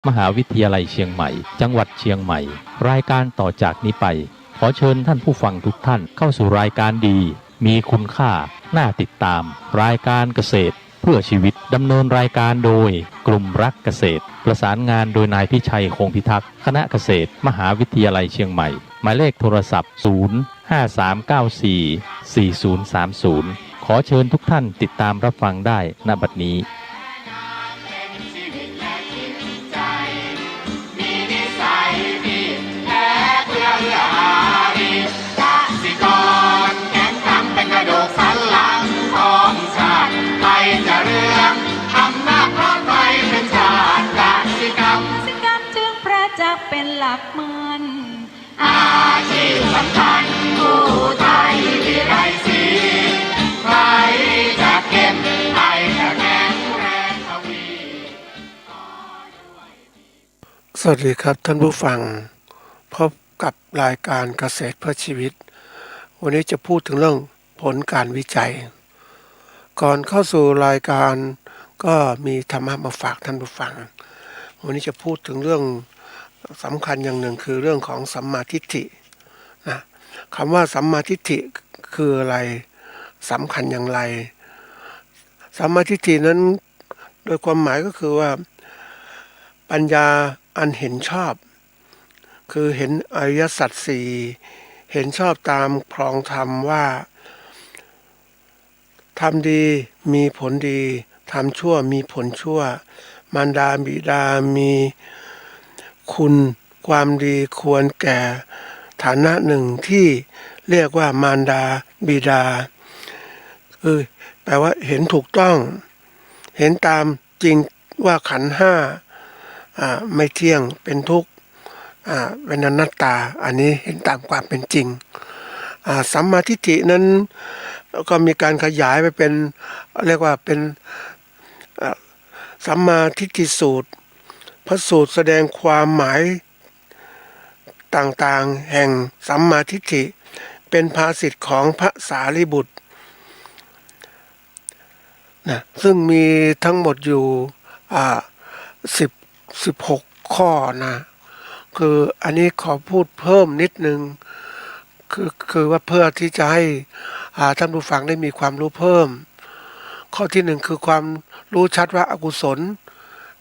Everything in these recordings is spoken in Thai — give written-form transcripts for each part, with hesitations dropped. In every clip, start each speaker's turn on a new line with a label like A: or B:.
A: มหาวิทยาลัยเชียงใหม่จังหวัดเชียงใหม่รายการต่อจากนี้ไปขอเชิญท่านผู้ฟังทุกท่านเข้าสู่รายการดีมีคุณค่าน่าติดตามรายการเกษตรเพื่อชีวิตดำเนินรายการโดยกลุ่มรักเกษตรประสานงานโดยนายพิชัยคงพิทักษ์คณะเกษตรมหาวิทยาลัยเชียงใหม่หมายเลขโทรศัพท์053944030ขอเชิญทุกท่านติดตามรับฟังได้ณบัดนี้
B: เป็นหลักมันอาชีพสำคัญผู้ไทยวิไลศรีใครจะเข้มใครจะแข็งแรงทวี
C: สวัสดีครับท่านผู้ฟังพบกับรายการเกษตรเพื่อชีวิตวันนี้จะพูดถึงเรื่องผลการวิจัยก่อนเข้าสู่รายการก็มีธรรมะมาฝากท่านผู้ฟังวันนี้จะพูดถึงเรื่องสำคัญอย่างหนึ่งคือเรื่องของสัมมาทิฏฐินะคำว่าสัมมาทิฏฐิคืออะไรสำคัญอย่างไรสัมมาทิฏฐินั้นโดยความหมายก็คือว่าปัญญาอันเห็นชอบคือเห็นอริยสัจสี่เห็นชอบตามครองธรรมว่าทำดีมีผลดีทำชั่วมีผลชั่วมารดาบิดามีคุณความดีควรแก่ฐานะหนึ่งที่เรียกว่ามารดาบิดาแปลว่าเห็นถูกต้องเห็นตามจริงว่าขันธ์ห้าไม่เที่ยงเป็นทุกข์เป็นอนัตตาอันนี้เห็นตามความเป็นจริงสัมมาทิฏฐินั้นก็มีการขยายไปเป็นเรียกว่าเป็นสัมมาทิฏฐิสูตรพระสูตรแสดงความหมายต่างๆแห่งสัมมาทิฏฐิเป็นภาษิตของพระสารีบุตรนะซึ่งมีทั้งหมดอยู่16ข้อนะคืออันนี้ขอพูดเพิ่มนิดนึงคือว่าเพื่อที่จะให้ท่านผู้ฟังได้มีความรู้เพิ่มข้อที่หนึ่งคือความรู้ชัดว่าอกุศล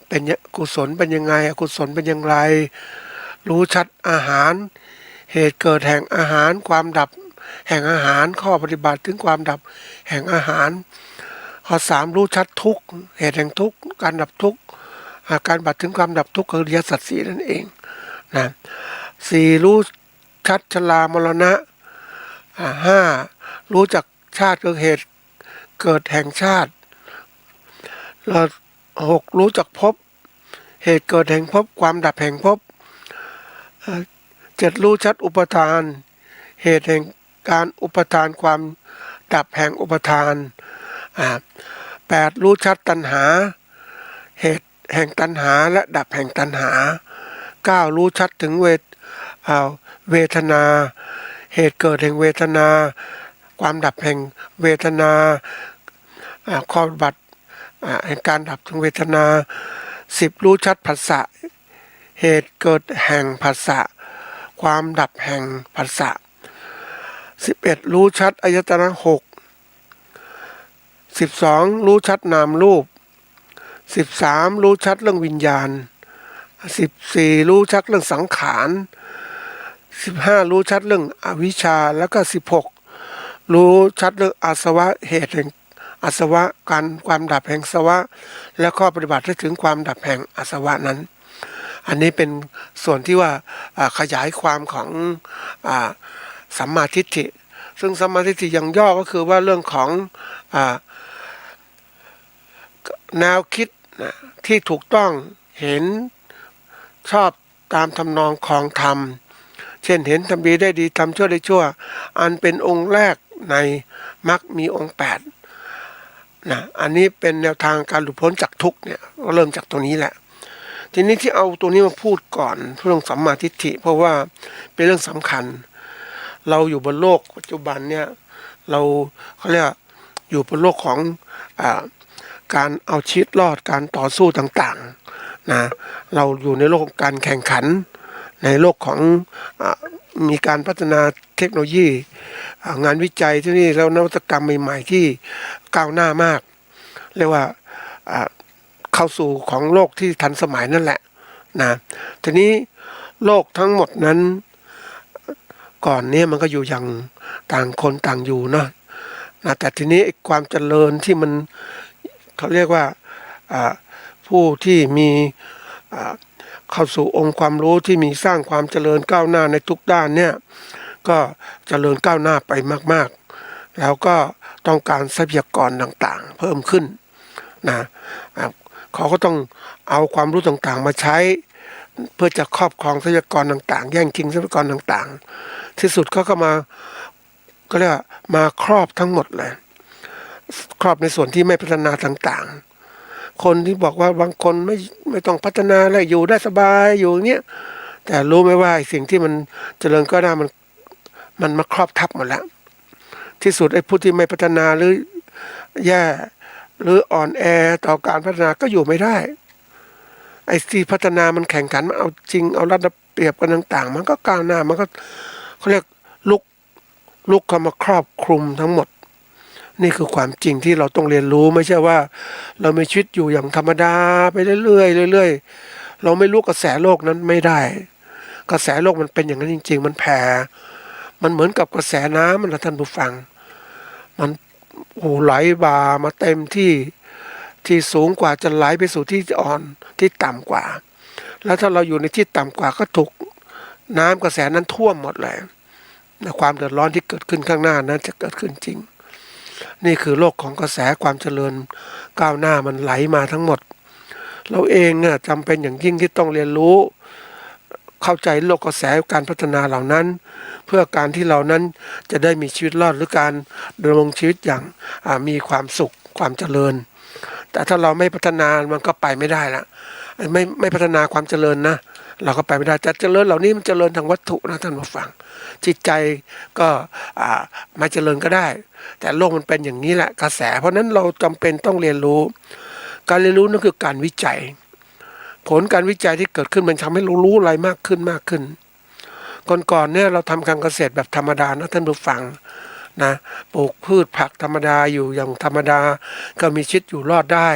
C: เป็นกุศลเป็นยังไงอกุศลเป็นอย่างไรรู้ชัดอาหารเหตุเกิดแห่งอาหารความดับแห่งอาหารข้อปฏิบัติถึงความดับแห่งอาหารข้อสามรู้ชัดทุกข์เหตุแห่งทุกข์การดับทุกข์การบัตรถึงความดับทุกข์คืออริยสัจสี่นั่นเองนะสี่รู้ชัดชรามรณะห้ารู้จักชาติคือเหตุเกิดแห่งชาติแล้วหกรู้จักภพเหตุเกิดแห่งภพความดับแห่งภพเจ็ดรู้ชัดอุปทานเหตุแห่งการอุปทานความดับแห่งอุปทานแปดรู้ชัดตัณหาเหตุแห่งตัณหาและดับแห่งตัณหาเก้ารู้ชัดถึงเวทนาเหตุเกิดแห่งเวทนาความดับแห่งเวทนาข้อปฏิบัติแห่งการดับถึงเวทนาสิบรู้ชัดผัสสะเหตุเกิดแห่งผัสสะความดับแห่งผัสสะ11รู้ชัดอายตนะหก12รู้ชัดนามรูป13รู้ชัดเรื่องวิญญาณ14รู้ชัดเรื่องสังขาร15รู้ชัดเรื่องอวิชชาแล้วก็16รู้ชัดเรื่องอาสวะเหตุแห่งอาสวะการความดับแห่งอาสวะและข้อปฏิบัติให้ถึงความดับแห่งอาสวะนั้นอันนี้เป็นส่วนที่ว่าขยายความของสัมมาทิฏฐิซึ่งสัมมาทิฏฐิอย่างย่อก็คือว่าเรื่องของแนวคิดที่ถูกต้องเห็นชอบตามทำนองของธรรมเช่นเห็นทำดีได้ดีทำชั่วได้ชั่วอันเป็นองค์แรกในมรรคมีองค์8นะอันนี้เป็นแนวทางการหลุดพ้นจากทุกข์เนี่ยก็เริ่มจากตัวนี้แหละทีนี้ที่เอาตัวนี้มาพูดก่อนเรื่องสัมมาทิฏฐิเพราะว่าเป็นเรื่องสำคัญเราอยู่บนโลกปัจจุบันเนี่ยเขาเรียกอยู่บนโลกของการเอาชีวิตรอดการต่อสู้ต่างๆ นะเราอยู่ในโลกของการแข่งขันในโลกของมีการพัฒนาเทคโนโลยีงานวิจัยที่นี่แล้วนวัตกรรมใหม่ๆที่ก้าวหน้ามากเรียกว่าเข้าสู่ของโลกที่ทันสมัยนั่นแหละนะทีนี้โลกทั้งหมดนั้นก่อนนี้มันก็อยู่อย่างต่างคนต่างอยู่นะแต่ทีนี้ความเจริญที่มันเขาเรียกว่าผู้ที่มีเข้าสู่องค์ความรู้ที่มีสร้างความเจริญก้าวหน้าในทุกด้านเนี่ยก็เจริญก้าวหน้าไปมากๆแล้วก็ต้องการทรัพยากรต่างๆเพิ่มขึ้นนะเขาก็ต้องเอาความรู้ต่างๆมาใช้เพื่อจะครอบครองทรัพยากรต่างๆแย่งชิงทรัพยากรต่างๆที่สุดเขาก็มาก็เรียกว่ามาครอบทั้งหมดเลยครอบในส่วนที่ไม่พัฒนาต่างๆคนที่บอกว่าบางคนไม่ต้องพัฒนาแล้วอยู่ได้สบายอยู่อย่างเงี้ยแต่รู้ไหมว่าสิ่งที่มันเจริญก็ได้มันมาครอบทับหมดแล้วที่สุดไอ้ผู้ที่ไม่พัฒนาหรือแย่หรืออ่อนแอต่อการพัฒนาก็อยู่ไม่ได้ไอ้ที่พัฒนามันแข่งขันมันเอาจริงเอารัดเปรียบกันต่างๆมันก็ก้าวหน้ามันก็เขาเรียกลุกเข้ามาครอบคลุมทั้งหมดนี่คือความจริงที่เราต้องเรียนรู้ไม่ใช่ว่าเรามีชีวิตอยู่อย่างธรรมดาไปเรื่อยๆเรื่อยๆเราไม่รู้กระแสโลกนั้นไม่ได้กระแสโลกมันเป็นอย่างนั้นจริงๆมันแผ่มันเหมือนกับกระแสน้ำมันนะท่านผู้ฟังมันไหลบ่ามาเต็มที่สูงกว่าจะไหลไปสู่ที่อ่อนที่ต่ำกว่าแล้วถ้าเราอยู่ในที่ต่ำกว่าก็ถูกน้ำกระแสนั้นท่วมหมดเลยความเดือดร้อนที่เกิดขึ้นข้างหน้านั้นจะเกิดขึ้นจริงนี่คือโลกของกระแสความเจริญก้าวหน้ามันไหลมาทั้งหมดเราเองเนี่ยจำเป็นอย่างยิ่งที่ต้องเรียนรู้เข้าใจโลกกระแสการพัฒนาเหล่านั้นเพื่อการที่เรานั้นจะได้มีชีวิตรอดหรือการดำรงชีวิตอย่างมีความสุขความเจริญแต่ถ้าเราไม่พัฒนามันก็ไปไม่ได้ละไม่พัฒนาความเจริญนะเราก็ไปไม่ได้จะเจริญเหล่านี้มันเจริญทางวัตถุนะท่านผู้ฟังจิตใจก็ไม่เจริญก็ได้แต่โลกมันเป็นอย่างนี้แหละกระแสเพราะนั้นเราจำเป็นต้องเรียนรู้การเรียนรู้นั่นคือการวิจัยผลการวิจัยที่เกิดขึ้นมันทำให้เรารู้อะไรมากขึ้นก่อนเนี่ยเราทำการเกษตรแบบธรรมดานะท่านผู้ฟังนะปลูกพืชผักธรรมดาอยู่อย่างธรรมดาก็มีชีวิตอยู่รอดได้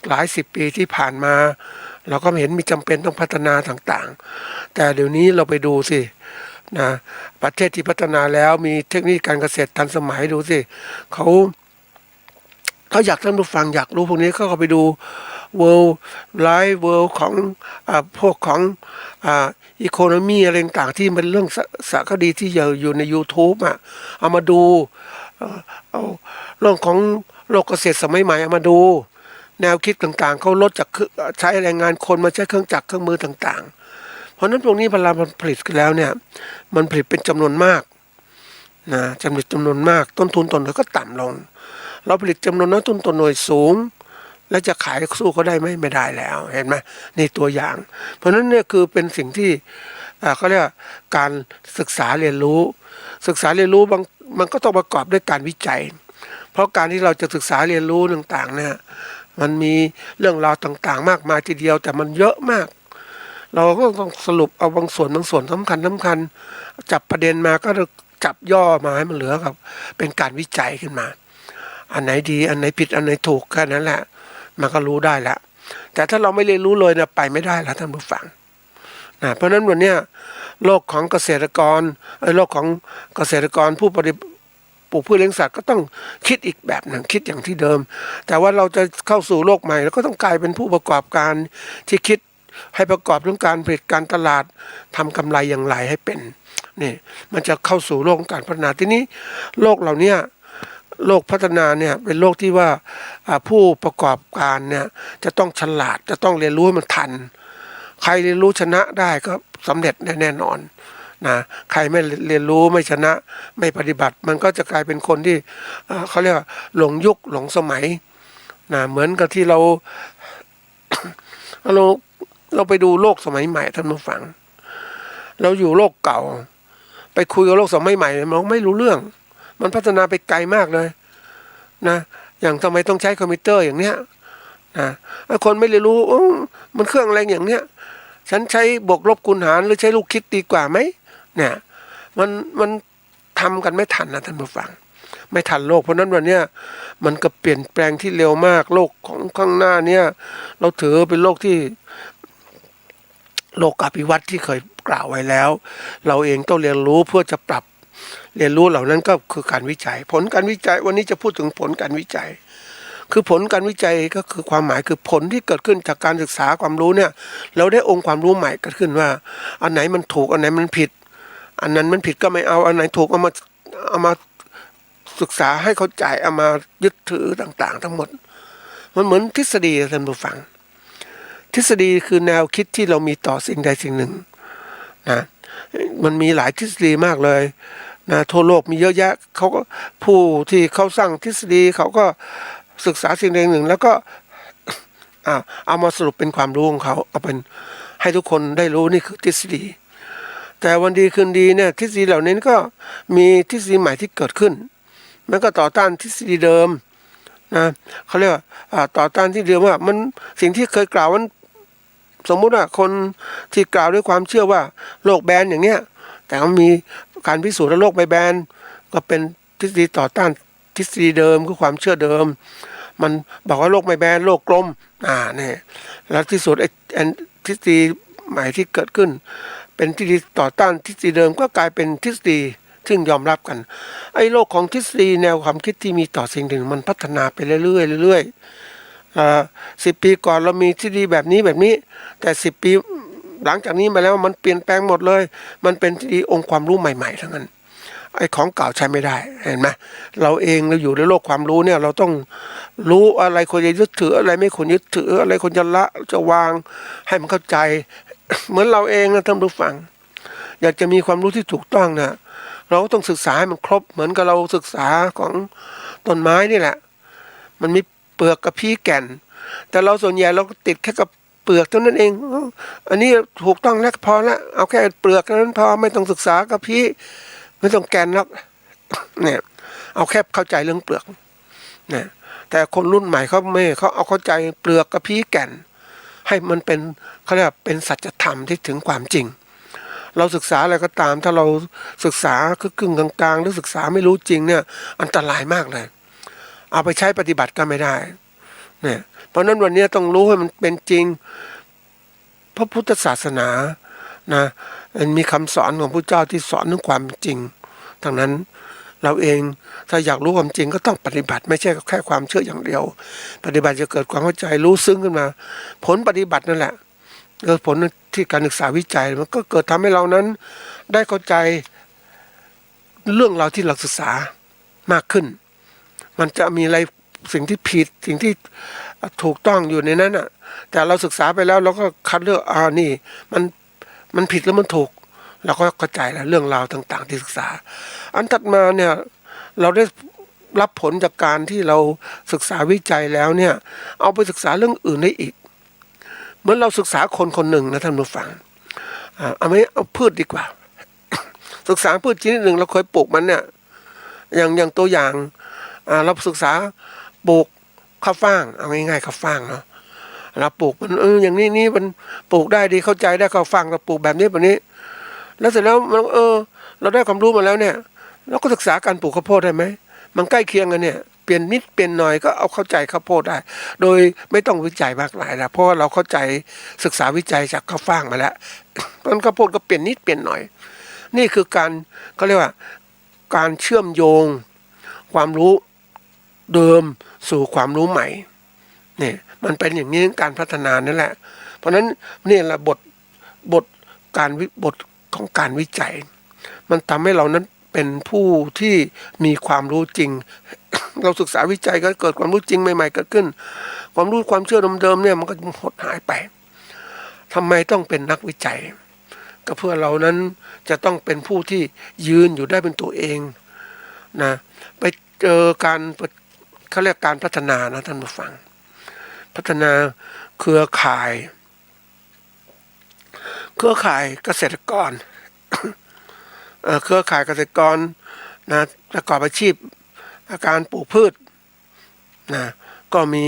C: หลาย10 ปีที่ผ่านมาเราก็เห็นมีจำเป็นต้องพัฒนาต่างๆแต่เดี๋ยวนี้เราไปดูสินะประเทศที่พัฒนาแล้วมีเทคนิคการเกษตรทันสมัยดูสิเขาอยากท่านผู้ฟังอยากรู้พวกนี้เขาก็ไปดู World Life World ของพวกของEconomy อะไรต่างๆที่มันเรื่องสารคดีที่อยู่ใน YouTube เอามาดูเอาเรื่องของโลกเกษตรสมัยใหม่เอามาดูแนวคิดต่างๆเขาลดจากใช้แรงงานคนมาใช้เครื่องจักรเครื่องมือต่างๆเพราะนั้นพวกนี้เวลามันผลิตกันแล้วเนี่ยมันผลิตเป็นจำนวนมากนะจำนวนมากต้นทุนต่อหน่วยก็ต่ำลงเราผลิตจำนวนน้อยต้นทุนหน่วยสูงแล้วจะขายสู้เขาได้ไหมไม่ได้แล้วเห็นไหมนี่ตัวอย่างเพราะนั้นเนี่ยคือเป็นสิ่งที่เขาเรียกการศึกษาเรียนรู้มันก็ต้องประกอบด้วยการวิจัยเพราะการที่เราจะศึกษาเรียนรู้ต่างๆเนี่ยมันมีเรื่องราวต่างๆมากมายทีเดียวแต่มันเยอะมากเราก็ต้องสรุปเอาบางส่วนสำคัญจับประเด็นมาก็จับย่อมาให้มันเหลือกับเป็นการวิจัยขึ้นมาอันไหนดีอันไหนผิดอันไหนถูกแค่นั้นแหละมันก็รู้ได้แล้วแต่ถ้าเราไม่เรียนรู้เลยนะไปไม่ได้แล้วท่านผู้ฟังนะเพราะฉะนั้นวันนี้โลกของเกษตรกรโลกของเกษตรกรผู้ปลูกพืชเลี้ยงสัตว์ก็ต้องคิดอีกแบบหนึ่งคิดอย่างที่เดิมแต่ว่าเราจะเข้าสู่โลกใหม่แล้วก็ต้องกลายเป็นผู้ประกอบการที่คิดให้ประกอบเรื่องการผลิตการตลาดทำกำไรอย่างไรให้เป็นนี่มันจะเข้าสู่โลกการพัฒนาทีนี้โลกเหล่านี้โลกพัฒนาเนี่ยเป็นโลกที่ว่าผู้ประกอบการเนี่ยจะต้องฉลาดจะต้องเรียนรู้ให้มันทันใครเรียนรู้ชนะได้ก็สำเร็จแน่นอนนะใครไม่เรียนรู้ไม่ชนะไม่ปฏิบัติมันก็จะกลายเป็นคนที่เขาเรียกว่าหลงยุคหลงสมัยนะเหมือนกับที่เรา เราไปดูโลกสมัยใหม่ท่านผู้ฟังเราอยู่โลกเก่าไปคุยกับโลกสมัยใหม่มันไม่รู้เรื่องมันพัฒนาไปไกลมากเลยนะอย่างทำไมต้องใช้คอมพิวเตอร์อย่างเนี้ย นะถ้าคนไม่ได้รู้มันเครื่องอะไรอย่างเนี้ยฉันใช้บวกลบคูณหารหรือใช้ลูกคิดดีกว่าไหมเนี่ยมันทำกันไม่ทันนะท่านผู้ฟังไม่ทันโลกเพราะนั้นวันเนี้ยมันก็เปลี่ยนแปลงที่เร็วมากโลกของข้างหน้าเนี่ยเราถือเป็นโลกที่โลกอภิวัตน์ที่เคยกล่าวไว้แล้วเราเองต้องเรียนรู้เพื่อจะปรับเรียนรู้เหล่านั้นก็คือการวิจัยผลการวิจัยวันนี้จะพูดถึงผลการวิจัยคือผลการวิจัยก็คือความหมายคือผลที่เกิดขึ้นจากการศึกษาความรู้เนี่ยเราได้องค์ความรู้ใหม่เกิดขึ้นว่าอันไหนมันถูกอันไหนมันผิดอันนั้นมันผิดก็ไม่เอาอันไหนถูกเอามาศึกษาให้เข้าใจเอามายึดถือต่างๆทั้งหมดมันเหมือนทฤษฎีท่านผู้ฟังทฤษฎีคือแนวคิดที่เรามีต่อสิ่งใดสิ่งหนึ่งนะมันมีหลายทฤษฎีมากเลยนะทั่วโลกมีเยอะแยะเขาก็ผู้ที่เขาสร้างทฤษฎีเขาก็ศึกษาสิ่งใดหนึ่งแล้วก็เอามาสรุปเป็นความรู้ของเขาเอาเป็นให้ทุกคนได้รู้นี่คือทฤษฎีแต่วันดีคืนดีเนี่ยทฤษฎีเหล่านี้ก็มีทฤษฎีใหม่ที่เกิดขึ้นมันก็ต่อต้านทฤษฎีเดิมนะเขาเรียกว่าต่อต้านที่เดิมว่ามันสิ่งที่เคยกล่าวมันสมมุติว่าคนที่กล่าวด้วยความเชื่อว่าโลกแบนอย่างเนี้ยแต่มันมีการพิสูจน์ว่าโลกไม่แบนก็เป็นทฤษฎีต่อต้านทฤษฎีเดิมคือความเชื่อเดิมมันบอกว่าโลกไม่แบนโลกกลมเนี่ยแล้วที่สุดไอ้ทฤษฎีใหม่ที่เกิดขึ้นเป็นทฤษฎีต่อต้านทฤษฎีเดิมก็กลายเป็นทฤษฎีซึ่งยอมรับกันไอ้โลกของทฤษฎีแนวความคิดที่มีต่อสิ่งหนึ่งมันพัฒนาไปเรื่อยๆ10 ปีก่อนเรามีทฤษฎีแบบนี้แต่10 ปีหลังจากนี้มาแล้วมันเปลี่ยนแปลงหมดเลยมันเป็นทฤษฎีองค์ความรู้ใหม่ๆทั้งนั้นไอ้ของเก่าใช้ไม่ได้เห็นไหมเราเองเราอยู่ในโลกความรู้เนี่ยเราต้องรู้อะไรควรจะยึดถืออะไรไม่ควรยึดถืออะไรควรจะละจะวางให้มันเข้าใจ เหมือนเราเองนะท่านผู้ฟังอยากจะมีความรู้ที่ถูกต้องนะเราก็ต้องศึกษาให้มันครบเหมือนกับเราศึกษาของต้นไม้นี่แหละมันมีเปลือกกับพีแก่นแต่เราส่วนใหญ่เราก็ติดแค่กับเปลือกเท่านั้นเองอันนี้ถูกต้องแล้วพอแล้วเอาแค่เปลือกนั้นพอไม่ต้องศึกษากับพีไม่ต้องแก่นแล้วเนี่ยเอาแค่เข้าใจเรื่องเปลือกเนี่ยแต่คนรุ่นใหม่เขาไม่เขาเอาเข้าใจเปลือกกับพีแก่นให้มันเป็นเขาเรียกเป็นสัจธรรมที่ถึงความจริงเราศึกษาอะไรก็ตามถ้าเราศึกษาคือกึ่งกลางๆหรือศึกษาไม่รู้จริงเนี่ยอันตรายมากเลยเอาไปใช้ปฏิบัติก็ไม่ได้เนี่ยเพราะนั้นวันนี้ต้องรู้ให้มันเป็นจริงพระพุทธศาสนานะมันมีคำสอนของพระเจ้าที่สอนถึงความจริงทั้งนั้นเราเองถ้าอยากรู้ความจริงก็ต้องปฏิบัติไม่ใช่แค่ความเชื่ออย่างเดียวปฏิบัติจะเกิดความเข้าใจรู้ซึ้งขึ้นมาผลปฏิบัตินั่นแหละผลที่การศึกษาวิจัยมันก็เกิดทำให้เรานั้นได้เข้าใจเรื่องเราที่เราศึกษามากขึ้นมันจะมีอะไรสิ่งที่ผิดสิ่งที่ถูกต้องอยู่ในนั้นอ่ะแต่เราศึกษาไปแล้วเราก็คัดเลือกนี่มันผิดแล้วมันถูกเราก็เข้าใจแล้วเรื่องราวต่างๆที่ศึกษาอันถัดมาเนี่ยเราได้รับผลจากการที่เราศึกษาวิจัยแล้วเนี่ยเอาไปศึกษาเรื่องอื่นได้อีกเหมือนเราศึกษาคนคนหนึ่งนะท่านผู้ฟังเอาพืชดีกว่า ศึกษาพืชชนิดหนึ่งเราเคยปลูกมันเนี่ยอย่างตัวอย่างเราศึกษาปลูกข้าวฟ่างเอาง่ายๆข้าวฟ่างเนาะเราปลูกมันอย่างนี้มันปลูกได้ดีเข้าใจได้ข้าวฟ่างเราปลูกแบบนี้แล้วเสร็จแล้วเราได้ความรู้มาแล้วเนี่ยเราก็ศึกษาการปลูกข้าวโพดได้ไหมมันใกล้เคียงกันเนี่ยเปลี่ยนนิดเปลี่ยนหน่อยก็เอาเข้าใจข้าวโพดได้โดยไม่ต้องวิจัยมากมายนะเพราะว่าเราเข้าใจศึกษาวิจัยจากข้าวฟ่างมาแล้วตอนข้าวโพดก็เปลี่ยนนิดเปลี่ยนหน่อยนี่คือการเขาเรียกว่าการเชื่อมโยงความรู้เดิมสู่ความรู้ใหม่เนี่ยมันเป็นอย่างนี้การพัฒนานั่นแหละเพราะฉะนั้นนี่แหละบทของการวิจัยมันทำให้เรานั้นเป็นผู้ที่มีความรู้จริง เราศึกษาวิจัยก็เกิดความรู้จริงใหม่ๆเกิดขึ้นความรู้ความเชื่อเดิมๆเนี่ยมันก็หดหายไปทำไมต้องเป็นนักวิจัยก็เพื่อเรานั้นจะต้องเป็นผู้ที่ยืนอยู่ได้เป็นตัวเองนะไปเจอการเขาเรียกการพัฒนานะท่านผู้ฟังพัฒนาเครือข่ายเกษตรกร เครือข่ายเกษตรกรนะประกอบอาชีพการปลูกพืชนะก็มี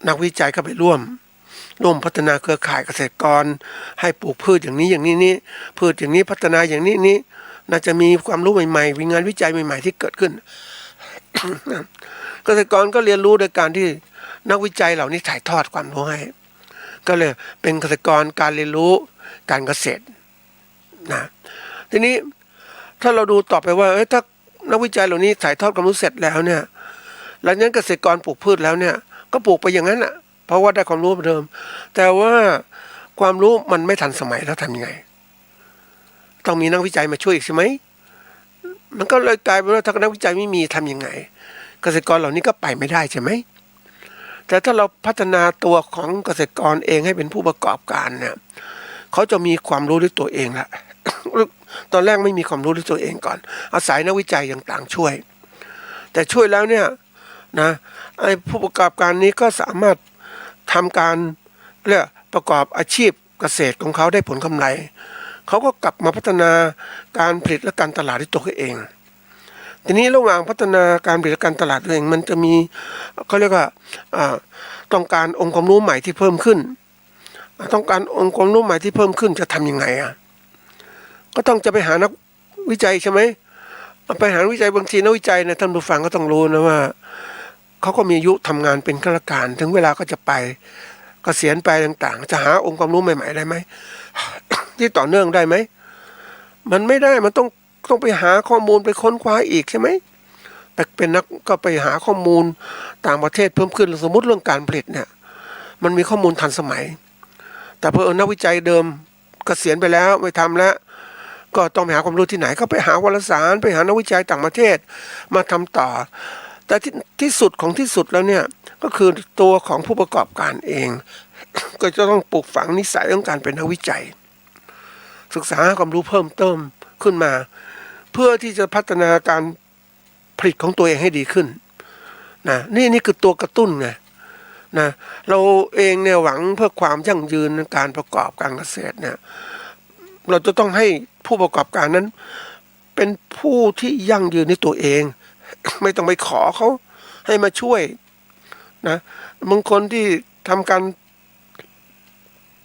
C: นักวิจัยก็ไปร่วมพัฒนาเครือข่ายเกษตรกรให้ปลูกพืชอย่างนี้นี่พืชอย่างนี้พัฒนาอย่างนี้น่าจะมีความรู้ใหม่ๆมีงานวิจัยใหม่ๆที่เกิดขึ้น เกษตรกรก็เรียนรู้โดยการที่นักวิจัยเหล่านี้ถ่ายทอดความรู้ให้ก็เลยเป็นเกษตรกรการเรียนรู้การเกษตรนะทีนี้ถ้าเราดูต่อไปว่าถ้านักวิจัยเหล่านี้ถ่ายทอดความรู้เสร็จแล้วเนี่ยหลังจากนั้นเกษตรกรปลูกพืชแล้วเนี่ยก็ปลูกไปอย่างนั้นอ่ะเพราะว่าได้ความรู้เดิมแต่ว่าความรู้มันไม่ทันสมัยแล้วทำยังไงต้องมีนักวิจัยมาช่วยอีกใช่ไหมมันก็เลยกลายเป็นว่าถ้านักวิจัยไม่มีทำยังไงเกษตรกรเหล่านี้ก็ไปไม่ได้ใช่ไหมแต่ถ้าเราพัฒนาตัวของเกษตรกรเองให้เป็นผู้ประกอบการเนี่ยเขาจะมีความรู้ด้วยตัวเองละ ตอนแรกไม่มีความรู้ด้วยตัวเองก่อนอาศัยนักวิจัยต่างๆช่วยแต่ช่วยแล้วเนี่ยนะไอ้ผู้ประกอบการนี้ก็สามารถทำการเรียกประกอบอาชีพเกษตรของเขาได้ผลกำไรเขาก็กลับมาพัฒนาการผลิตและการตลาดด้วยตัวเขาเองทีนี้ระหว่างพัฒนาการผลิตและการตลาดตัวเองมันจะมีเขาเรียกว่าต้องการองค์ความรู้ใหม่ที่เพิ่มขึ้นต้องการองค์ความรู้ใหม่ที่เพิ่มขึ้นจะทำยังไงก็ต้องจะไปหานักวิจัยใช่ไหมไปหาวิจัยบางทีนักวิจัยเนี่ยท่านผู้ฟังก็ต้องรู้นะว่าเขาก็มีอายุทำงานเป็นข้าราชการถึงเวลาก็จะไปเกษียณไปต่างๆจะหาองค์ความรู้ใหม่ๆได้ไหม ที่ต่อเนื่องได้ไหมมันไม่ได้มันต้องไปหาข้อมูลไปค้นคว้าอีกใช่ไหมไปเป็นนักก็ไปหาข้อมูลต่างประเทศเพิ่มขึ้นสมมุติเรื่องการผลิตเนี่ยมันมีข้อมูลทันสมัยแต่พอนักวิจัยเดิมเกษียณไปแล้วไม่ทำแล้วก็ต้องไปหาความรู้ที่ไหนก็ไปหาวารสารไปหานักวิจัยต่างประเทศมาทำต่อแต่ที่สุดของที่สุดแล้วเนี่ยก็คือตัวของผู้ประกอบการเอง ก็จะต้องปลูกฝังนิสัยของการเป็นนักวิจัยศึกษาความรู้เพิ่มเติมขึ้นมาเพื่อที่จะพัฒนาการผลิตของตัวเองให้ดีขึ้นนะนี่คือตัวกระตุ้นไงนะเราเองเนี่ยหวังเพื่อความยั่งยืนในการประกอบการเกษตรเนี่ยเราจะต้องให้ผู้ประกอบการนั้นเป็นผู้ที่ยั่งยืนในตัวเอง ไม่ต้องไปขอเขาให้มาช่วยนะบางคนที่ทำการ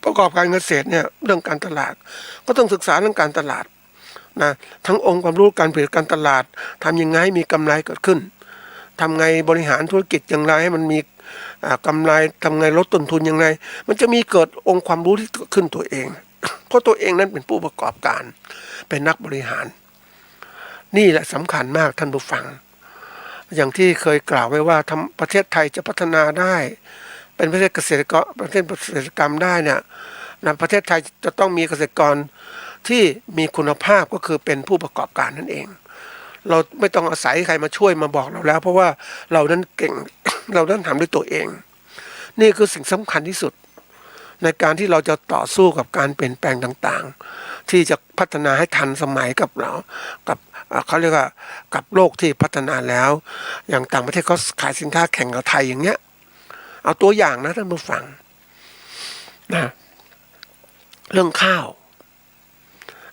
C: ประกอบการเกษตรเนี่ยเรื่องการตลาดก็ต้องศึกษาเรื่องการตลาดนะทั้งองค์ความรู้การผลิตการตลาดทำยังไงให้มีกำไรเกิดขึ้นทำไงบริหารธุรกิจอย่างไรให้มันมีกำไรทำไงลดต้นทุนอย่างไรมันจะมีเกิดองค์ความรู้ที่ขึ้นตัวเอง เพราะตัวเองนั้นเป็นผู้ประกอบการเป็นนักบริหารนี่แหละสำคัญมากท่านผู้ฟังอย่างที่เคยกล่าวไว้ว่าประเทศไทยจะพัฒนาได้เป็นประเทศเกษตรกรประเทศเกษตรกรรมได้เนี่ยประเทศไทยจะต้องมีเกษตรกรที่มีคุณภาพก็คือเป็นผู้ประกอบการนั่นเองเราไม่ต้องอาศัยใครมาช่วยมาบอกเราแล้วเพราะว่าเรานั้นเก่ง เรานั้นทำด้วยตัวเองนี่คือสิ่งสำคัญที่สุดในการที่เราจะต่อสู้กับการเปลี่ยนแปลงต่างๆที่จะพัฒนาให้ทันสมัยกับเรากับเขาเรียกว่ากับโลกที่พัฒนาแล้วอย่างต่างประเทศเขาขายสินค้าแข่งกับไทยอย่างเงี้ยเอาตัวอย่างนะท่านผู้ฟังนะเรื่องข้าว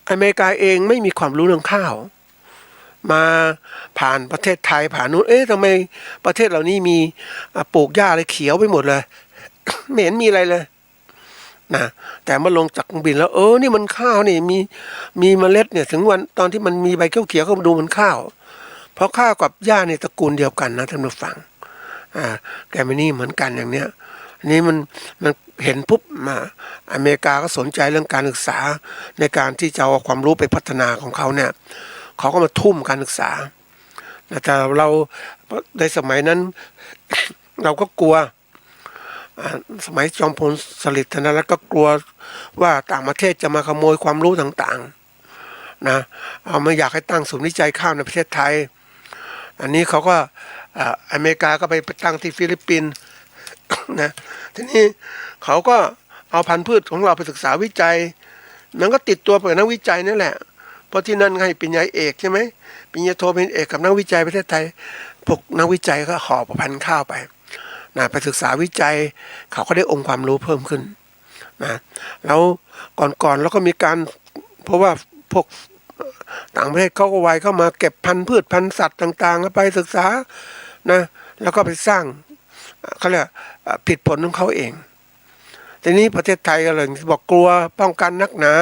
C: อเมริกาเองไม่มีความรู้เรื่องข้าวมาผ่านประเทศไทยผ่านนู้นทำไมประเทศเหล่านี้มีปลูกหญ้าอะไรเขียวไปหมดเลย ไม่เห็นมีอะไรเลยนะแต่เมื่อลงจากเครื่องบินแล้วนี่มันข้าวนี่มีเมล็ดเนี่ยถึงวันตอนที่มันมีใบเขียวๆก็มาดูมันข้าวเพราะข้าวกับหญ้าในตระกูลเดียวกันนะท่านผู้ฟังแกไม่นี่เหมือนกันอย่างเนี้ยนี่มันเห็นปุ๊บมาอเมริกาก็สนใจเรื่องการศึกษาในการที่จะเอาความรู้ไปพัฒนาของเขาเนี่ยเขาก็มาทุ่มการศึกษาแต่เราในสมัยนั้น เราก็กลัวสมัยจอมพลสฤษดิ์ธนรัตน์ก็กลัวว่าต่างประเทศจะมาขโมยความรู้ต่างๆนะไม่อยากให้ตั้งศูนย์วิจัยข้าวในประเทศไทยอันนี้เขาก็อเมริกาก็ไปตั้งที่ฟิลิปปินส์ นะทีนี้เขาก็เอาพันธุ์พืชของเราไปศึกษาวิจัยมันก็ติดตัวไปนักวิจัยนั่นแหละเพราะที่นั่นให้ปริญญาเอกใช่ไหมปริญญาโทเป็นเอกกับนักวิจัยประเทศไทยพวกนักวิจัยก็หอบพันธุ์ข้าวไปไปศึกษาวิจัยเขาก็ได้องค์ความรู้เพิ่มขึ้นนะแล้วก่อนแล้วก็มีการเพราะว่าพวกต่างประเทศเขาก็ไวเข้ามาเก็บพันธุ์พืชพันธุ์สัตว์ต่างๆไปศึกษานะแล้วก็ไปสร้าง เขาเรียกผิดผลของเขาเองทีนี้ประเทศไทยก็เลยบอกกลัวป้องกันนักหนา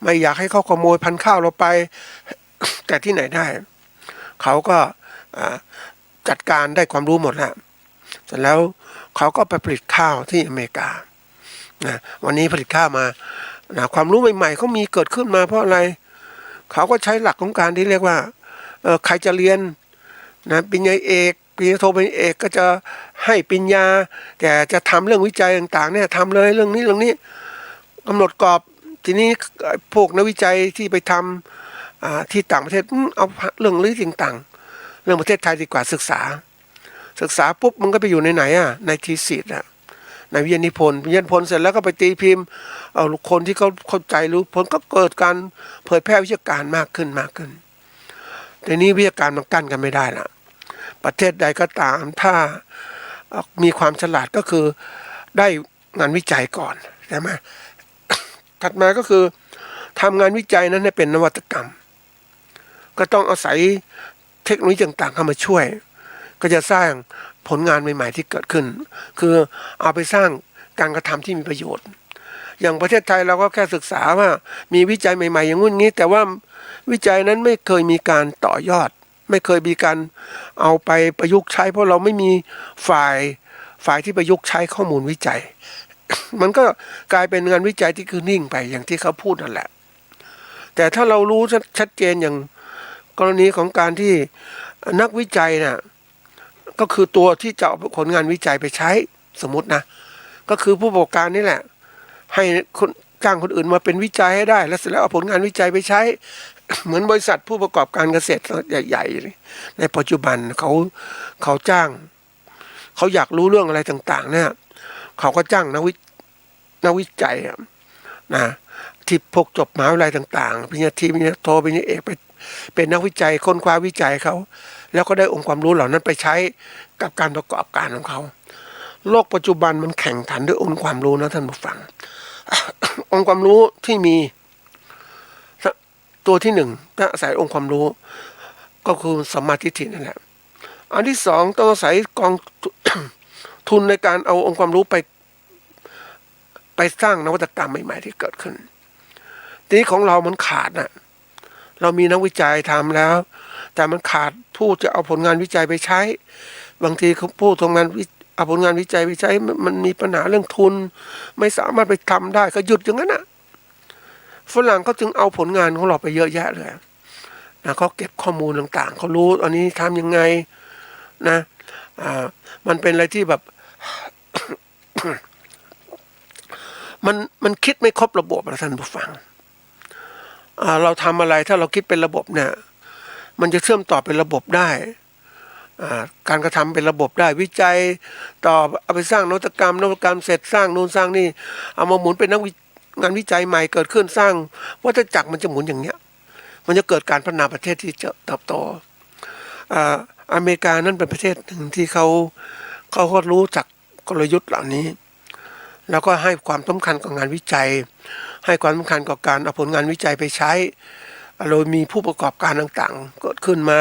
C: ไม่อยากให้เขาขโมยพันธุ์ข้าวเราไป แต่ที่ไหนได้เขาก็จัดการได้ความรู้หมดแล้วเสร็จแล้วเขาก็ไปผลิตข้าวที่อเมริกานะวันนี้ผลิตข้าวมานะความรู้ใหม่ๆเขามีเกิดขึ้นมาเพราะอะไรเขาก็ใช้หลักของการที่เรียกว่าใครจะเรียนนะปริญญาเอกปริญญาโทปริญญาเอกก็จะให้ปริญญาแต่จะทำเรื่องวิจัยต่างๆเนี่ยทำเลยเรื่องนี้กำหนดกรอบทีนี้พวกนักวิจัยที่ไปทำที่ต่างประเทศเอาเรื่องต่างๆเรื่องประเทศไทยดีกว่าศึกษาปุ๊บมันก็ไปอยู่ในไหนในทีสิทธ์ในวิทยานิพนธ์เสร็จแล้วก็ไปตีพิมพ์เอาคนที่เขาเข้าใจรู้ผลก็เกิดการเผยแพร่วิชาการมากขึ้นทีนี้วิชาการมันกั้นกันไม่ได้ละประเทศใดก็ตามถ้ามีความฉลาดก็คือได้งานวิจัยก่อนใช่ไหม ถัดมาก็คือทำงานวิจัยนั้นให้เป็นนวัตกรรมก็ต้องอาศัยเทคโนโลยีต่างๆเข้ามาช่วยก็จะสร้างผลงานใหม่ๆที่เกิดขึ้นคือเอาไปสร้างการกระทำที่มีประโยชน์อย่างประเทศไทยเราก็แค่ศึกษาว่ามีวิจัยใหม่ๆอย่างงู้นงี้แต่ว่าวิจัยนั้นไม่เคยมีการต่อยอดไม่เคยมีการเอาไปประยุกต์ใช้เพราะเราไม่มีฝ่ายที่ประยุกต์ใช้ข้อมูลวิจัย มันก็กลายเป็นงานวิจัยที่คือนิ่งไปอย่างที่เขาพูดนั่นแหละแต่ถ้าเรารู้ชัดเจนอย่างกรณีของการที่นักวิจัยน่ะก็คือตัวที่จะเอาผลงานวิจัยไปใช้สมมตินะก็คือผู้ประกอบการนี่แหละให้คนจ้างคนอื่นมาเป็นวิจัยให้ได้แล้วเสร็จแล้วเอาผลงานวิจัยไปใช้ เหมือนบริษัทผู้ประกอบการเกษตรใหญ่ๆในปัจจุบันเขาจ้างเขาอยากรู้เรื่องอะไรต่างๆเนี่ยเขาก็จ้างนักวิจัยนะที่พวกจบมหาวิทยาลัยต่างๆปริญญาตรีปริญญาโทปริญญาเอกไปเป็นนักวิจัยค้นคว้าวิจัยเขาแล้วก็ได้องค์ความรู้เหล่านั้นไปใช้กับการประกอบการของเขาโลกปัจจุบันมันแข่งขันด้วยองค์ความรู้นะท่านผู้ฟัง องค์ความรู้ที่มีตัวที่หนึ่งถ้าอาศัยองค์ความรู้ก็คือสัมมาทิฏฐินั่นแหละอันที่สองต้องอาศัยกอง ทุนในการเอาองค์ความรู้ไปสร้างนวัตกรรมใหม่ๆที่เกิดขึ้นทีนี้ของเรามันขาดเรามีนักวิจัยทำแล้วแต่มันขาดผู้จะเอาผลงานวิจัยไปใช้บางทีเขาผู้ทำงานเอาผลงานวิจัยไปใช้มันมีปัญหาเรื่องทุนไม่สามารถไปทำได้ก็หยุดอย่างนั้นฝรั่งเขาจึงเอาผลงานของเราไปเยอะแยะเลยนะเขาเก็บข้อมูลต่างๆเขารู้อันนี้ทำยังไงนะมันเป็นอะไรที่แบบ มันคิดไม่ครบระบบนะท่านผู้ฟังเราทำอะไรถ้าเราคิดเป็นระบบเนี่ยมันจะเชื่อมต่อเป็นระบบได้การกระทำเป็นระบบได้วิจัยต่อเอาไปสร้างนวัตกรรมเสร็จสร้างนู่นสร้างนี่เอามาหมุนเป็นงานวิจัยใหม่เกิดขึ้นสร้างวัฏจักรมันจะหมุนอย่างเนี้ยมันจะเกิดการพัฒนาประเทศที่จะเติบโตอเมริกานั้นเป็นประเทศหนึ่งที่เขาก็รู้จักกลยุทธ์เหล่านี้แล้วก็ให้ความสำคัญกับงานวิจัยให้ความสำคัญกับการเอาผลงานวิจัยไปใช้โดยมีผู้ประกอบการต่างๆเกิดขึ้นมา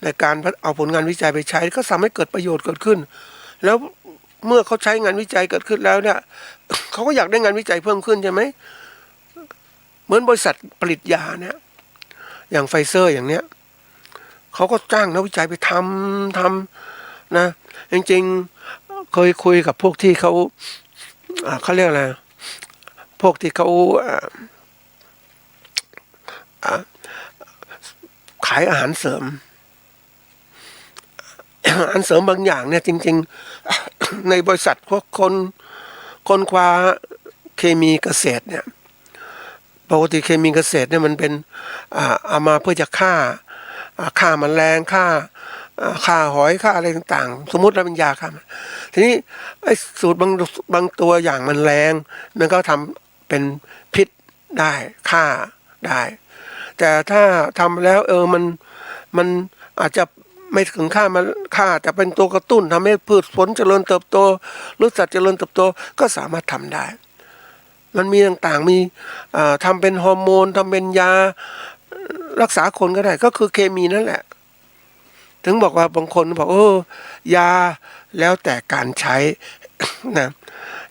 C: ในการเอาผลงานวิจัยไปใช้ก็ทำให้เกิดประโยชน์เกิดขึ้นแล้วเมื่อเขาใช้งานวิจัยเกิดขึ้นแล้วเนี่ยเขาก็อยากได้งานวิจัยเพิ่มขึ้นใช่ไหมเหมือนบริษัทผลิตยาเนี่ยอย่างไฟเซอร์อย่างเนี้ยเขาก็จ้างนักวิจัยไปทำนะจริงๆเคยคุยกับพวกที่เขาเรียกอะไรพวกที่เขาขายอาหารเสริม อาหารเสริมบางอย่างเนี่ยจริงๆ ในบริษัทพวกคนคว้าเคมีเกษตรเนี่ยปกติเคมีเกษตรเนี่ยมันเป็นเอามาเพื่อจะฆ่าแมลงฆ่าหอยฆ่าอะไรต่างๆสมมุติเราเป็นยาฆ่าทีนี้ไอ้สูตรบางตัวอย่างมันแรงมันก็ทำเป็นพิษได้ฆ่าได้แต่ถ้าทำแล้วมันอาจจะไม่ถึงฆ่าแต่เป็นตัวกระตุ้นทำให้พืชผลเจริญเติบโตหรือสัตว์เจริญเติบโตก็สามารถทำได้มันมีต่างๆมีทำเป็นฮอร์โมนทำเป็นยารักษาคนก็ได้ก็คือเคมีนั่นแหละ ถึงบอกว่าบางคนบอกยาแล้วแต่การใช้ นะ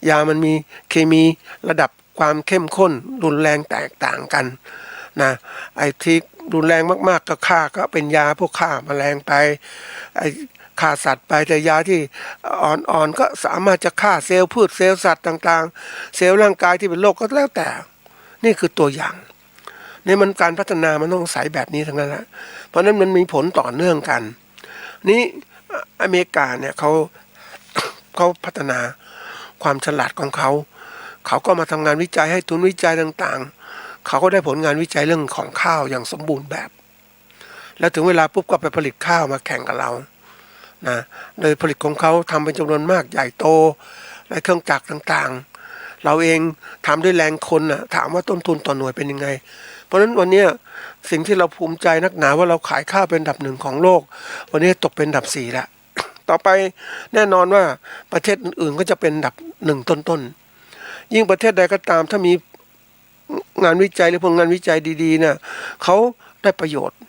C: ยามันมีเคมีระดับความเข้มข้นรุนแรงแตกต่างกันนะไอ้ที่รุนแรงมากๆก็ฆ่าก็เป็นยาพวกฆ่าแมลงไปไอ้ฆ่าสัตว์ไปแต่ยาที่อ่อนๆก็สามารถจะฆ่าเซลล์พืชเซลล์สัตว์ต่างๆเซลล์ร่างกายที่เป็นโรคก็แล้วแต่นี่คือตัวอย่างนี่มันการพัฒนามันต้องใส่แบบนี้ทั้งนั้นแหละเพราะนั้นมันมีผลต่อเนื่องกันนี่อเมริกาเนี่ยเขาพัฒนาความฉลาดของเขาก็มาทำงานวิจัยให้ทุนวิจัยต่างๆเขาก็ได้ผลงานวิจัยเรื่องของข้าวอย่างสมบูรณ์แบบแล้วถึงเวลาปุ๊บก็ไปผลิตข้าวมาแข่งกับเรานะโดยผลิตของเขาทำเป็นจำนวนมากใหญ่โตและเครื่องจักรต่างๆเราเองทำด้วยแรงคนนะถามว่าต้นทุนต่อหน่วยเป็นยังไงเพราะฉะนั้นวันนี้สิ่งที่เราภูมิใจนักหนาว่าเราขายข้าวเป็นอันดับ1ของโลกวันนี้ตกเป็นอันดับ4แล้วต่อไปแน่นอนว่าประเทศอื่นๆก็จะเป็นอันดับ1ต้นๆยิ่งประเทศใดก็ตามถ้ามีงานวิจัยหรือผลงานวิจัยดีๆเนี่ยเขาได้ประโยชน์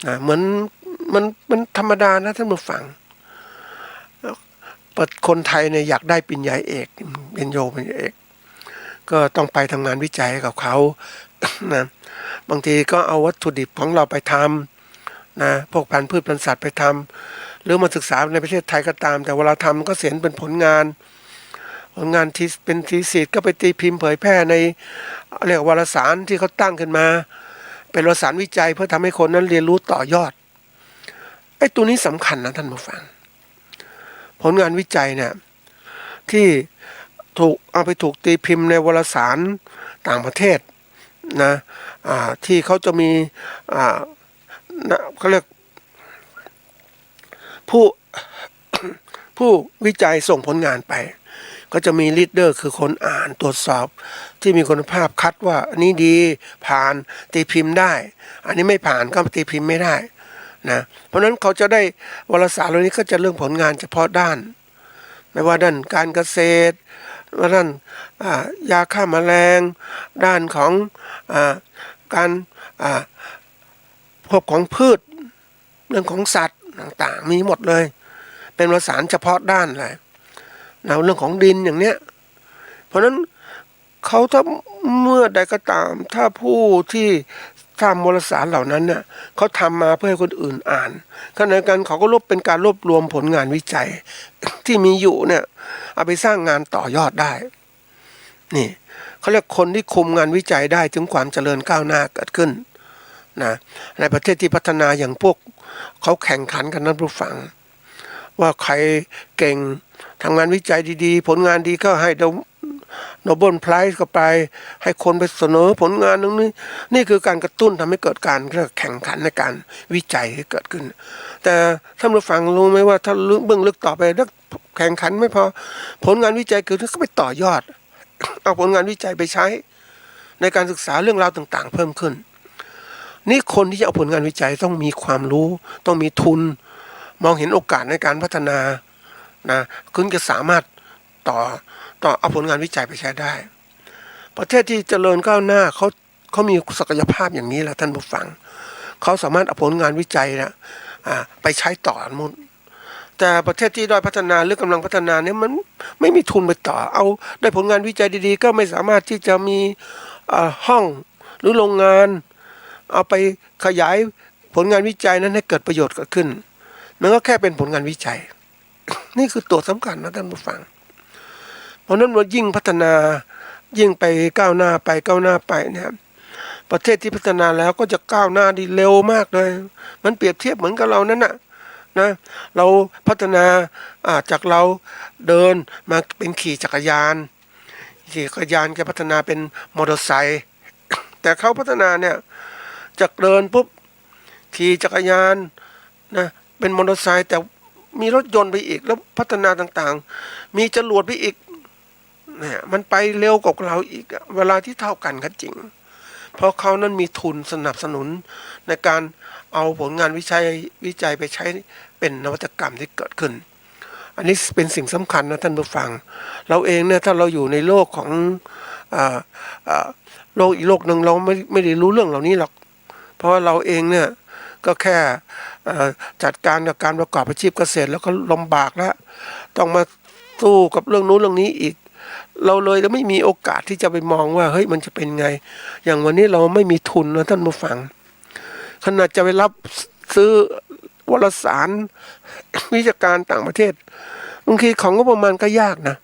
C: นะเหมือนมันธรรมดานะท่านผู้ฟังคนไทยเนี่ยอยากได้ปริญญาเอกปริญญาเอกก็ต้องไปทำงานวิจัยกับเขานะบางทีก็เอาวัตถุดิบของเราไปทำนะพวกพันธุ์พืชพันธุ์สัตว์ไปทำหรือมาศึกษาในประเทศไทยก็ตามแต่เวลาทำก็เสียเป็นผลงานที่เป็นทีสิทธ์ก็ไปตีพิมพ์เผยแพร่ในเรียกวารสารที่เขาตั้งขึ้นมาเป็นวารสารวิจัยเพื่อทำให้คนนั้นเรียนรู้ต่อยอดไอ้ตัวนี้สำคัญนะท่านผู้ฟังผลงานวิจัยเนี่ยที่เอาไปถูกตีพิมพ์ในวารสารต่างประเทศนะที่เขาจะมีเขาเรียกผู้วิจัยส่งผลงานไปก็จะมีลีดเดอร์คือคนอ่านตรวจสอบที่มีคุณภาพคัดว่าอันนี้ดีผ่านตีพิมพ์ได้อันนี้ไม่ผ่านก็ตีพิมพ์ไม่ได้นะเพราะฉะนั้นเขาจะได้วารสารเหล่านี้ก็จะเรื่องผลงานเฉพาะด้านไม่ว่าด้านการเกษตรว่าด้านยาฆ่าแมลงด้านของการพวกของพืชเรื่องของสัตว์ต่างๆมีหมดเลยเป็นวารสารเฉพาะด้านเลยเรื่องของดินอย่างเนี้ยเพราะฉะนั้นเขาถ้าเมื่อใดก็ตามถ้าผู้ที่ทำวารสารเหล่านั้นเนี่ยเขาทำมาเพื่อให้คนอื่นอ่านขณะเดียวกันเขาก็เป็นการรวบรวมผลงานวิจัยที่มีอยู่เนี่ยเอาไปสร้างงานต่อยอดได้นี่เขาเรียกคนที่คุมงานวิจัยได้ถึงความเจริญก้าวหน้าเกิดขึ้นนะในประเทศที่พัฒนาอย่างพวกเขาแข่งขันกันนั้นผู้ฟังว่าใครเก่งทำงานวิจัยดีๆผลงานดีก็ให้โนเบิลไพรส์ก็ไปให้คนไปเสนอผลงานนึงนี่คือการกระตุ้นทำให้เกิดการแข่งขันในการวิจัยให้เกิดขึ้นแต่ท่านผู้ฟังรู้ไหมว่าถ้าเบื้องลึกต่อไปแล้วแข่งขันไม่พอผลงานวิจัยเกิดขึ้นก็ไปต่อยอดเอาผลงานวิจัยไปใช้ในการศึกษาเรื่องราวต่างๆเพิ่มขึ้นนี่คนที่จะเอาผลงานวิจัยต้องมีความรู้ต้องมีทุนมองเห็นโอกาสในการพัฒนานะคุณจะสามารถต่อเอาผลงานวิจัยไปใช้ได้ประเทศที่เจริญก้าวหน้าเขามีศักยภาพอย่างนี้แหละท่านผู้ฟังเขาสามารถเอาผลงานวิจัยนะไปใช้ต่อมุนแต่ประเทศที่ด้อยพัฒนาหรือกำลังพัฒนาเนี่ยมันไม่มีทุนไปต่อเอาได้ผลงานวิจัยดีๆก็ไม่สามารถที่จะมีห้องหรือโรงงานเอาไปขยายผลงานวิจัยนั้นให้เกิดประโยชน์เกิดขึ้นมันก็แค่เป็นผลงานวิจัย นี่คือตัวสำคัญนะท่านผู้ฟังเพราะนั้นเรายิ่งพัฒนายิ่งไปก้าวหน้าไปเนี่ยประเทศที่พัฒนาแล้วก็จะก้าวหน้าดีเร็วมากเลยมันเปรียบเทียบเหมือนกับเรานั่นนะเราพัฒนาจากเราเดินมาเป็นขี่จักรยานก็พัฒนาเป็นมอเตอร์ไซค์แต่เขาพัฒนาเนี่ยจากเดินปุ๊บขี่จักรยานนะเป็นมอเตอร์ไซค์แต่มีรถยนต์ไปอีกแล้วพัฒนาต่างๆมีจรวดไปอีกเนี่ยมันไปเร็วกว่าเราอีกเวลาที่เท่ากันก็จริงเพราะเขานั้นมีทุนสนับสนุนในการเอาผลงานวิจัยไปใช้เป็นนวัตกรรมที่เกิดขึ้นอันนี้เป็นสิ่งสำคัญนะท่านผู้ฟังเราเองเนี่ยถ้าเราอยู่ในโลกของโลกอีกโลกหนึ่งเราไม่ได้รู้เรื่องเหล่านี้หรอกเพราะว่าเราเองเนี่ย ก็แค่จัดการกับการประกอบอาชีพเกษตรแล้วก็ลำบากแล้วต้องมาสู้กับเรื่องนู้นเรื่องนี้อีกเราเลยจะไม่มีโอกาสที่จะไปมองว่าเฮ้ยมันจะเป็นไงอย่างวันนี้เราไม่มีทุนนะท่านผู้ฟังขนาดจะไปรับซื้อวารสารวิชาการต่างประเทศบางทีของงบประมาณก็ยากนะ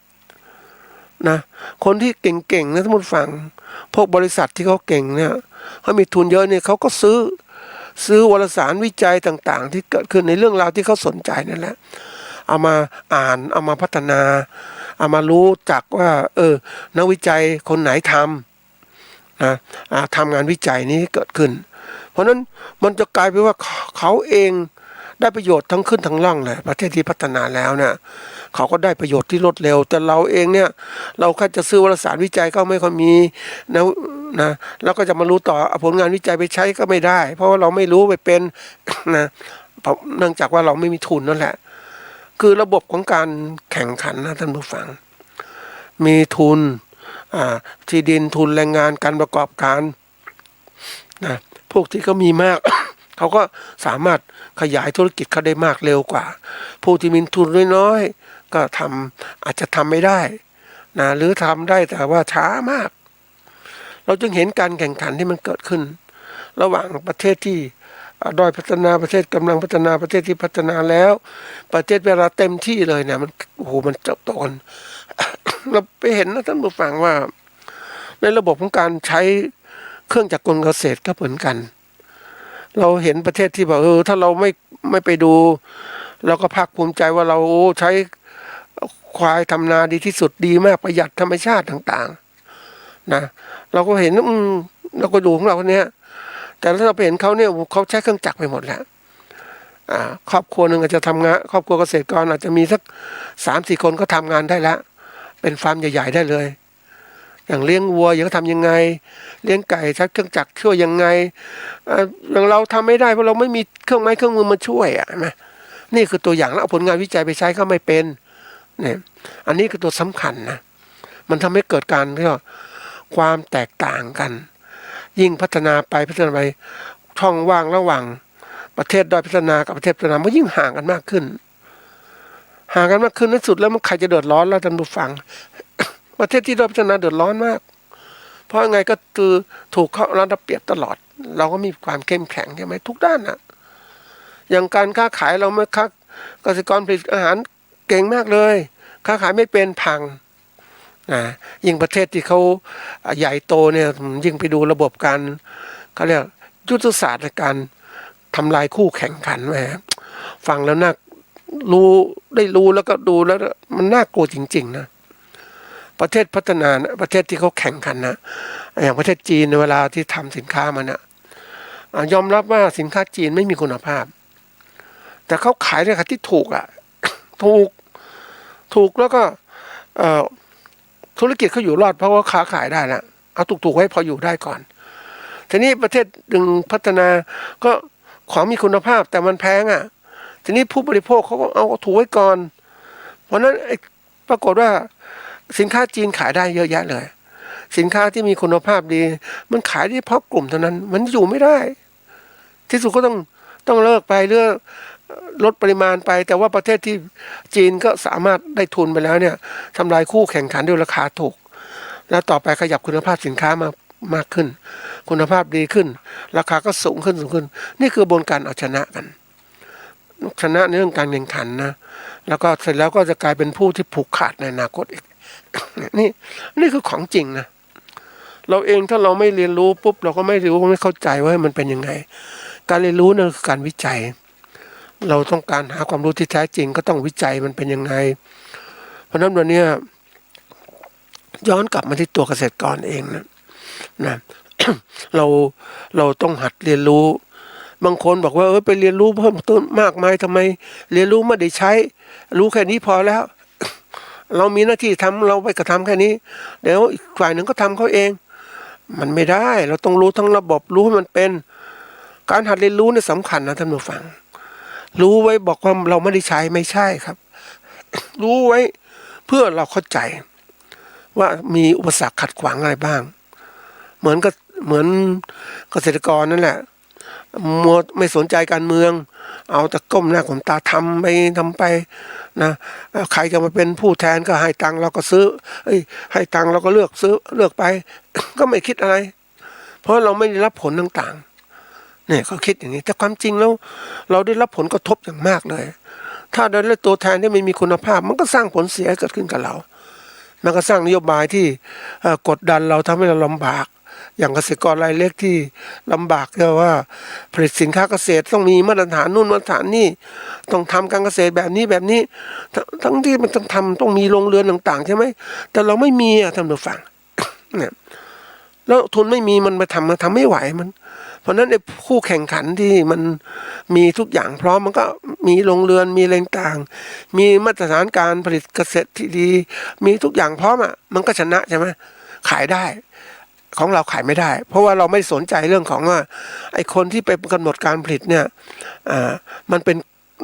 C: คนที่เก่งๆนะท่านผู้ฟังพวกบริษัทที่เขาเก่งเนี่ยเขามีทุนเยอะเนี่ยเขาก็ซื้อวารสารวิจัยต่างๆที่เกิดขึ้นในเรื่องราวที่เขาสนใจนั่นแหละเอามาอ่านเอามาพัฒนาเอามารู้จักว่านักวิจัยคนไหนทำงานวิจัยนี้เกิดขึ้นเพราะนั้นมันจะกลายเป็นว่าเขาเองได้ประโยชน์ทั้งขึ้นทั้งล่องเลยประเทศที่พัฒนาแล้วเนี่ยเขาก็ได้ประโยชน์ที่รวดเร็วแต่เราเองเนี่ยเราแค่จะซื้อวารสารวิจัยก็ไม่ค่อยมีนะแล้วก็จะมารู้ต่อผลงานวิจัยไปใช้ก็ไม่ได้เพราะว่าเราไม่รู้ไปเป็นนะเนื่องจากว่าเราไม่มีทุนนั่นแหละคือระบบของการแข่งขันนะท่านผู้ฟังมีทุนที่ดินทุนแรงงานการประกอบการนะพวกที่เขามีมาก เขาก็สามารถขยายธุรกิจเขาได้มากเร็วกว่าผู้ที่มีทุนน้อยๆก็อาจจะทำไม่ได้นะหรือทำได้แต่ว่าช้ามากเราจึงเห็นการแข่งขันที่มันเกิดขึ้นระหว่างประเทศที่ด้อยพัฒนาประเทศกำลังพัฒนาประเทศที่พัฒนาแล้วประเทศเวลาเต็มที่เลยเนี่ยมันมันเติบโตกัน เราไปเห็นนะท่านผู้ฟังว่าในระบบของการใช้เครื่องจักรกลเกษตรก็เหมือนกันเราเห็นประเทศที่บอกถ้าเราไม่ไปดูเราก็ภาคภูมิใจว่าเราใช้ควายทำนาดีที่สุดดีมากประหยัดธรรมชาติต่างๆนะเราก็เห็นเราก็ดูของเราเนี้ยแต่ถ้าเราไปเห็นเขาเนี่ยเขาใช้เครื่องจักรไปหมดแล้วครอบครัวหนึ่งอาจจะทำงานครอบครัวเกษตรกรอาจจะมีสัก 3-4 คนก็ทำงานได้แล้วเป็นฟาร์มใหญ่ๆได้เลยอย่างเลี้ยงวัวอย่างทำยังไงเลี้ยงไก่ใช้เครื่องจักรช่วยยังไงอย่างเราทำไม่ได้เพราะเราไม่มีเครื่องไม้เครื่องมือมาช่วยใช่ไหมนี่คือตัวอย่างแล้วเอาผลงานวิจัยไปใช้ก็ไม่เป็นเนี่ยอันนี้คือตัวสำคัญนะมันทำให้เกิดการเรียกว่าความแตกต่างกันยิ่งพัฒนาไปช่องว่างระหว่างประเทศด้อยพัฒนากับประเทศพัฒนามันยิ่งห่างกันมากขึ้นในสุดแล้วมันใครจะเดือดร้อนแล้วท่านผู้ฟัง ประเทศที่ด้อยพัฒนาเดือดร้อนมากเพราะไงก็คือถูกเขาระดับเปรียบตลอดเราก็มีความเข้มแข็งใช่ไหมทุกด้านนะอย่างการค้าขายเราไม่ค้าเกษตรกรผลิตอาหารเก่งมากเลยค้าขายไม่เป็นพังยิ่งประเทศที่เขาใหญ่โตเนี่ยยิ่งไปดูระบบการเขาเรียกยุทธศาสตร์ในการทำลายคู่แข่งขันแหมฟังแล้วน่ารู้แล้วก็ดูแล้วมันน่ากลัวจริงๆนะประเทศพัฒนาประเทศที่เขาแข่งขันนะอย่างประเทศจีนในเวลาที่ทำสินค้ามันยอมรับว่าสินค้าจีนไม่มีคุณภาพแต่เขาขายในราคาที่ถูกถูกแล้วก็ธุรกิจเขาอยู่รอดเพราะว่าค้าขายได้แล้วเอาถูกๆไว้พออยู่ได้ก่อนทีนี้ประเทศดึงพัฒนาก็ของมีคุณภาพแต่มันแพงทีนี้ผู้บริโภคเขาก็เอาถูกไว้ก่อนเพราะนั้นปรากฏว่าสินค้าจีนขายได้เยอะแยะเลยสินค้าที่มีคุณภาพดีมันขายได้เพราะกลุ่มเท่านั้นมันอยู่ไม่ได้ที่สุดก็ต้องเลิกไปหรือลดปริมาณไปแต่ว่าประเทศที่จีนก็สามารถได้ทุนไปแล้วเนี่ยทำลายคู่แข่งขันด้วยราคาถูกแล้วต่อไปขยับคุณภาพสินค้ามากขึ้นคุณภาพดีขึ้นราคาก็สูงขึ้นนี่คือกระบวนการเอาชนะกันชนะในเรื่องการแข่งขันนะแล้วก็เสร็จแล้วก็จะกลายเป็นผู้ที่ผูกขาดในอนาคตอีก นี่คือของจริงนะเราเองถ้าเราไม่เรียนรู้ปุ๊บเราก็ไม่เข้าใจว่ามันเป็นยังไงการเรียนรู้นั่นคือการวิจัยเราต้องการหาความรู้ที่แท้จริงก็ต้องวิจัยมันเป็นยังไงเพราะนั้นวันนี้ย้อนกลับมาที่ตัวเกษตรกรเองนะ เราต้องหัดเรียนรู้บางคนบอกว่าไปเรียนรู้เพิ่มต้นมากมายทำไมเรียนรู้ไม่ได้ใช้รู้แค่นี้พอแล้ว เรามีหน้าที่ทำเราไปกระทำแค่นี้เดี๋ยวอีกฝ่ายหนึ่งก็ทำเขาเองมันไม่ได้เราต้องรู้ทั้งระบบรู้ให้มันเป็นการหัดเรียนรู้เนี่ยสำคัญนะท่านผู้ฟังรู้ไว้บอกว่าเราไม่ได้ใช้ไม่ใช่ครับ รู้ไว้เพื่อเราเข้าใจว่ามีอุปสรรคขัดขวางอะไรบ้างเหมือนเกษตรกรนั่นแหละ มัวไม่สนใจการเมืองเอาแต่ก้มหน้าก้มตาทำไปนะใครจะมาเป็นผู้แทนก็ให้ตังค์เราก็ซื้อให้ตังค์เราก็เลือกซื้อเลือกไป ก็ไม่คิดอะไรเพราะเราไม่ได้รับผลต่างๆเนี่ยเขาคิดอย่างนี้แต่ความจริงแล้วเราได้รับผลกระทบอย่างมากเลยถ้าเราได้ตัวแทนที่ไม่มีคุณภาพมันก็สร้างผลเสียเกิดขึ้นกับเรามันก็สร้างนโยบายที่กดดันเราทำให้เราลำบากอย่างเกษตรกรรายเล็กที่ลำบากก็ว่าผลิตสินค้าเกษตรต้องมีมาตรฐานนู่นมาตรฐานนี่ต้องทำการเกษตรแบบนี้ทั้งที่มันต้องมีโรงเรือนต่างๆใช่ไหมแต่เราไม่มีท่านผู้ฟัง เนี่ยแล้วทุนไม่มีมันมาทำไม่ไหวมันเพราะนั้นไอ้คู่แข่งขันที่มันมีทุกอย่างพร้อมมันก็มีโรงเรือนมีแรงต่างมีมาตรฐานการผลิตเกษตรที่ดีมีทุกอย่างพร้อมมันก็ชนะใช่ไหมขายได้ของเราขายไม่ได้เพราะว่าเราไม่สนใจเรื่องของว่าไอ้คนที่ไปกำหนดการผลิตเนี่ยมันเป็น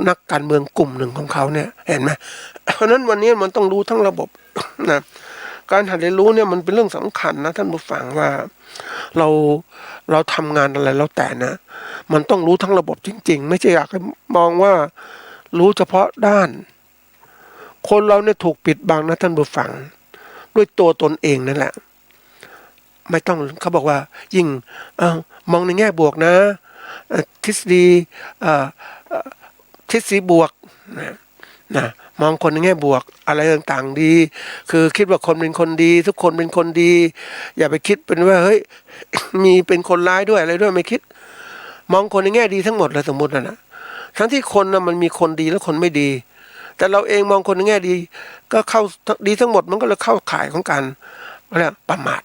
C: นักการเมืองกลุ่มหนึ่งของเขาเนี่ยเห็นไหมเพราะนั้นวันนี้มันต้องรู้ทั้งระบบ นะการหัดเรียนรู้เนี่ยมันเป็นเรื่องสำคัญนะท่านผู้ฟังว่าเราทำงานอะไรแล้วแต่นะมันต้องรู้ทั้งระบบจริงๆไม่ใช่อยากให้มองว่ารู้เฉพาะด้านคนเราเนี่ยถูกปิดบังนะท่านผู้ฟังด้วยตัวตนเองนั่นแหละไม่ต้องเขาบอกว่ายิ่งมองในแง่บวกนะทฤษฎีบวกนะมองคนในแง่บวกอะไรต่างๆดีคือคิดว่าคนเป็นคนดีทุกคนเป็นคนดีอย่าไปคิดเป็นว่าเฮ้ย มีเป็นคนร้ายด้วยอะไรด้วยไม่คิดมองคนในแง่ดีทั้งหมดเลยสมมุตินะทั้งที่คนนะมันมีคนดีและคนไม่ดีแต่เราเองมองคนในแง่ดีก็เข้าดีทั้งหมดมันก็เลยเข้าข่ายของการอะไรประมาท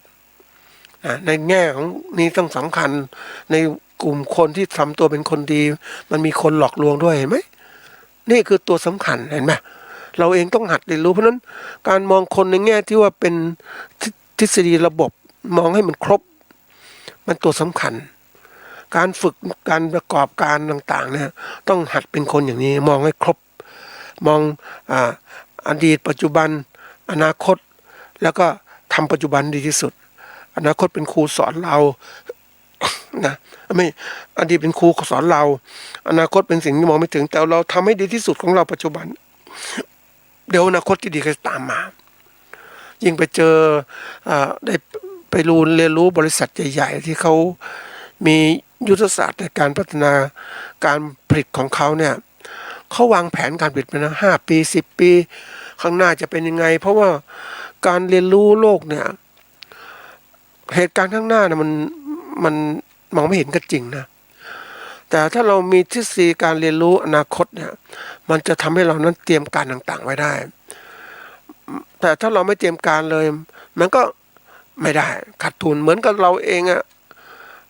C: ในแง่ของนี้ต้องสำคัญในกลุ่มคนที่ทำตัวเป็นคนดีมันมีคนหลอกลวงด้วยเห็นไหมนี่คือตัวสำคัญเห็นไหมเราเองต้องหัดเรียนรู้เพราะนั้นการมองคนในแง่ที่ว่าเป็นทฤษฎีระบบมองให้มันครบมันตัวสำคัญการฝึกการประกอบการต่างๆเนี่ยต้องหัดเป็นคนอย่างนี้มองให้ครบมองอดีตปัจจุบันอนาคตแล้วก็ทำปัจจุบันดีที่สุดอนาคตเป็นครูสอนเรา นะไม่อดีตเป็นครูสอนเราอนาคตเป็นสิ่งที่มองไม่ถึงแต่เราทำให้ดีที่สุดของเราปัจจุบันเดี๋ยวอนาคตที่ดีก็ตามมายิ่งไปเจอได้ไปเรียนรู้บริษัทใหญ่ๆที่เขามียุทธศาสตร์ในการพัฒนาการผลิตของเขาเนี่ยเขาวางแผนการผลิตไปนะ5 ปี10 ปีข้างหน้าจะเป็นยังไงเพราะว่าการเรียนรู้โลกเนี่ยเหตุการณ์ข้างหน้าเนี่ยมันมองไม่เห็นก็จริงนะแต่ถ้าเรามีทฤษฎีการเรียนรู้อนาคตเนี่ยมันจะทำให้เรานั้นเตรียมการต่างๆไว้ได้แต่ถ้าเราไม่เตรียมการเลยมันก็ไม่ได้ขาดทุนเหมือนกับเราเอง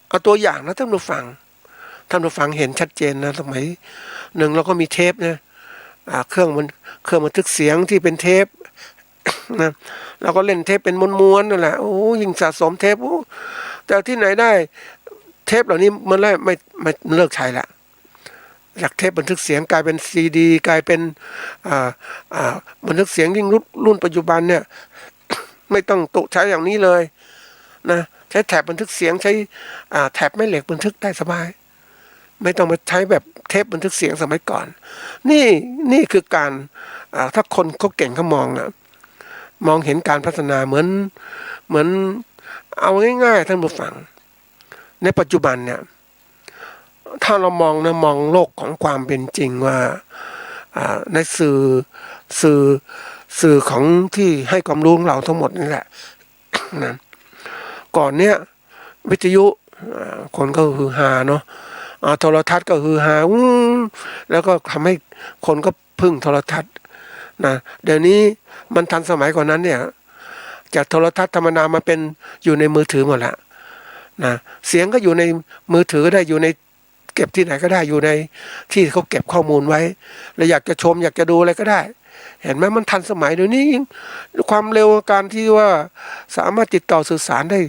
C: เอาตัวอย่างนะท่านผู้ฟังเห็นชัดเจนนะสมัยหนึ่งเราก็มีเทปนะเครื่องบันทึกเสียงที่เป็นเทปนะเราก็เล่นเทปเป็นม้วนๆนั่นแหละโอ้ยิ่งสะสมเทปแต่ที่ไหนได้เทปเหล่านี้มันไม่เลิกใช้ละจากเทปบันทึกเสียงกลายเป็นซีดีกลายเป็นบันทึกเสียงยิ่งรุ่นปัจจุบันเนี่ย ไม่ต้องตกใช้อย่างนี้เลยนะใช้แถบบันทึกเสียงใช้แถบแม่เหล็กบันทึกได้สบายไม่ต้องมาใช้แบบเทปบันทึกเสียงสมัยก่อนนี่คือการถ้าคนเขาเก่งเขามองนะมองเห็นการพัฒนาเหมือนเอาง่ายๆท่านผู้ฟังในปัจจุบันเนี่ยถ้าเรามองโลกของความเป็นจริงว่าในสื่อของที่ให้ความรู้ของเราทั้งหมดนี่แหละ นะก่อนเนี้ยวิทยุคนก็ฮือฮาเนาะโทรทัศน์ก็ฮือฮาแล้วก็ทำให้คนก็พึ่งโทรทัศน์นะเดี๋ยวนี้มันทันสมัยกว่านั้นเนี่ยจากโทรทัศน์ธรรมดามาเป็นอยู่ในมือถือหมดแล้วนะเสียงก็อยู่ในมือถือได้อยู่ในเก็บที่ไหนก็ได้อยู่ในที่เขาเก็บข้อมูลไว้แล้วอยากจะชมอยากจะดูอะไรก็ได้เห็นไหมมันทันสมัยเดี๋ยวนี้ความเร็วการที่ว่าสามารถติดต่อสื่อสารได้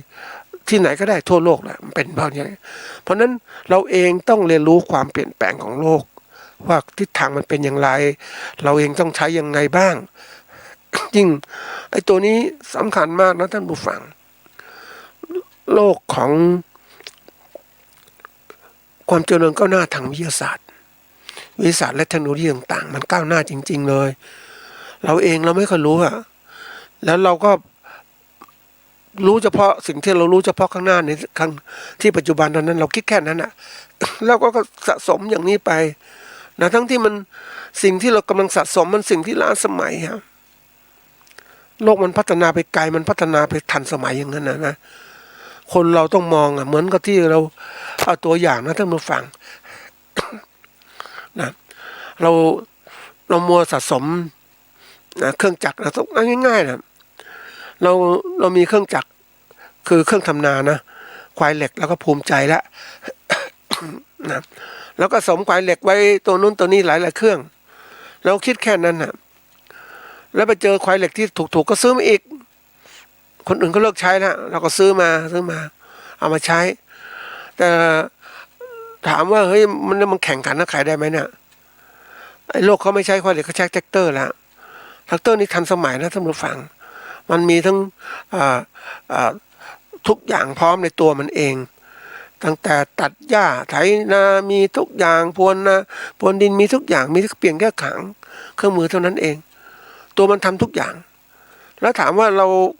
C: ที่ไหนก็ได้ทั่วโลกแหละมันเป็นเพราะอย่างนี้เพราะนั้นเราเองต้องเรียนรู้ความเปลี่ยนแปลงของโลกว่าทิศทางมันเป็นอย่างไรเราเองต้องใช้ยังไงบ้าง ยิ่งไอ้ตัวนี้สำคัญมากนะท่านผู้ฟังโลกของ ความเจริญก้าวหน้าทางวิทยาศาสตร์และเทคโนโลยีต่างๆมันก้าวหน้าจริงๆเลยเราเองเราไม่เคยรู้อะแล้วเราก็รู้เฉพาะสิ่งที่เรารู้เฉพาะข้างหน้าในครั้งที่ปัจจุบันตอนนั้นเราคิดแค่นั้นอะแล้วก็สะสมอย่างนี้ไปนะทั้งที่มันสิ่งที่เรากำลังสะสมมันสิ่งที่ล้าสมัยครับโลกมันพัฒนาไปไกลมันพัฒนาไปทันสมัยอย่างนั้นนะคนเราต้องมองเหมือนกับที่เราเอาตัวอย่างนะท่านผู้ฟัง นะเรามัวสะสมนะเครื่องจักรนะง่ายๆนะเรามีเครื่องจักรคือเครื่องทำนานะควายเหล็กแล้วก็ภูมิใจแล้ว นะแล้วก็สมควายเหล็กไว้ตัวนู้นตัวนี้หลายเครื่องเราคิดแค่นั้นนะแล้วไปเจอควายเหล็กที่ถูกก็ซื้อมาอีกคนอื่นก็เลิกใช้แล้วเราก็ซื้อมาเอามาใช้ แต่ถามว่าเฮ้ยมันแข่งขันนะขายได้ไหมเนี่ยไอ้โลกเขาไม่ใช้ควายเหล็กเขาใช้แท็กเตอร์แล้วแท็กเตอร์นี่ทันสมัยนะท่านผู้ฟังมันมีทั้งทุกอย่างพร้อมในตัวมันเองตั้งแต่ตัดหญ้าไถนามีทุกอย่างพรวนดินมีทุกอย่างมีเปลี่ยนแค่ขังเครื่องมือเท่านั้นเองตัวมันทำทุกอย่างแล้วถามว่า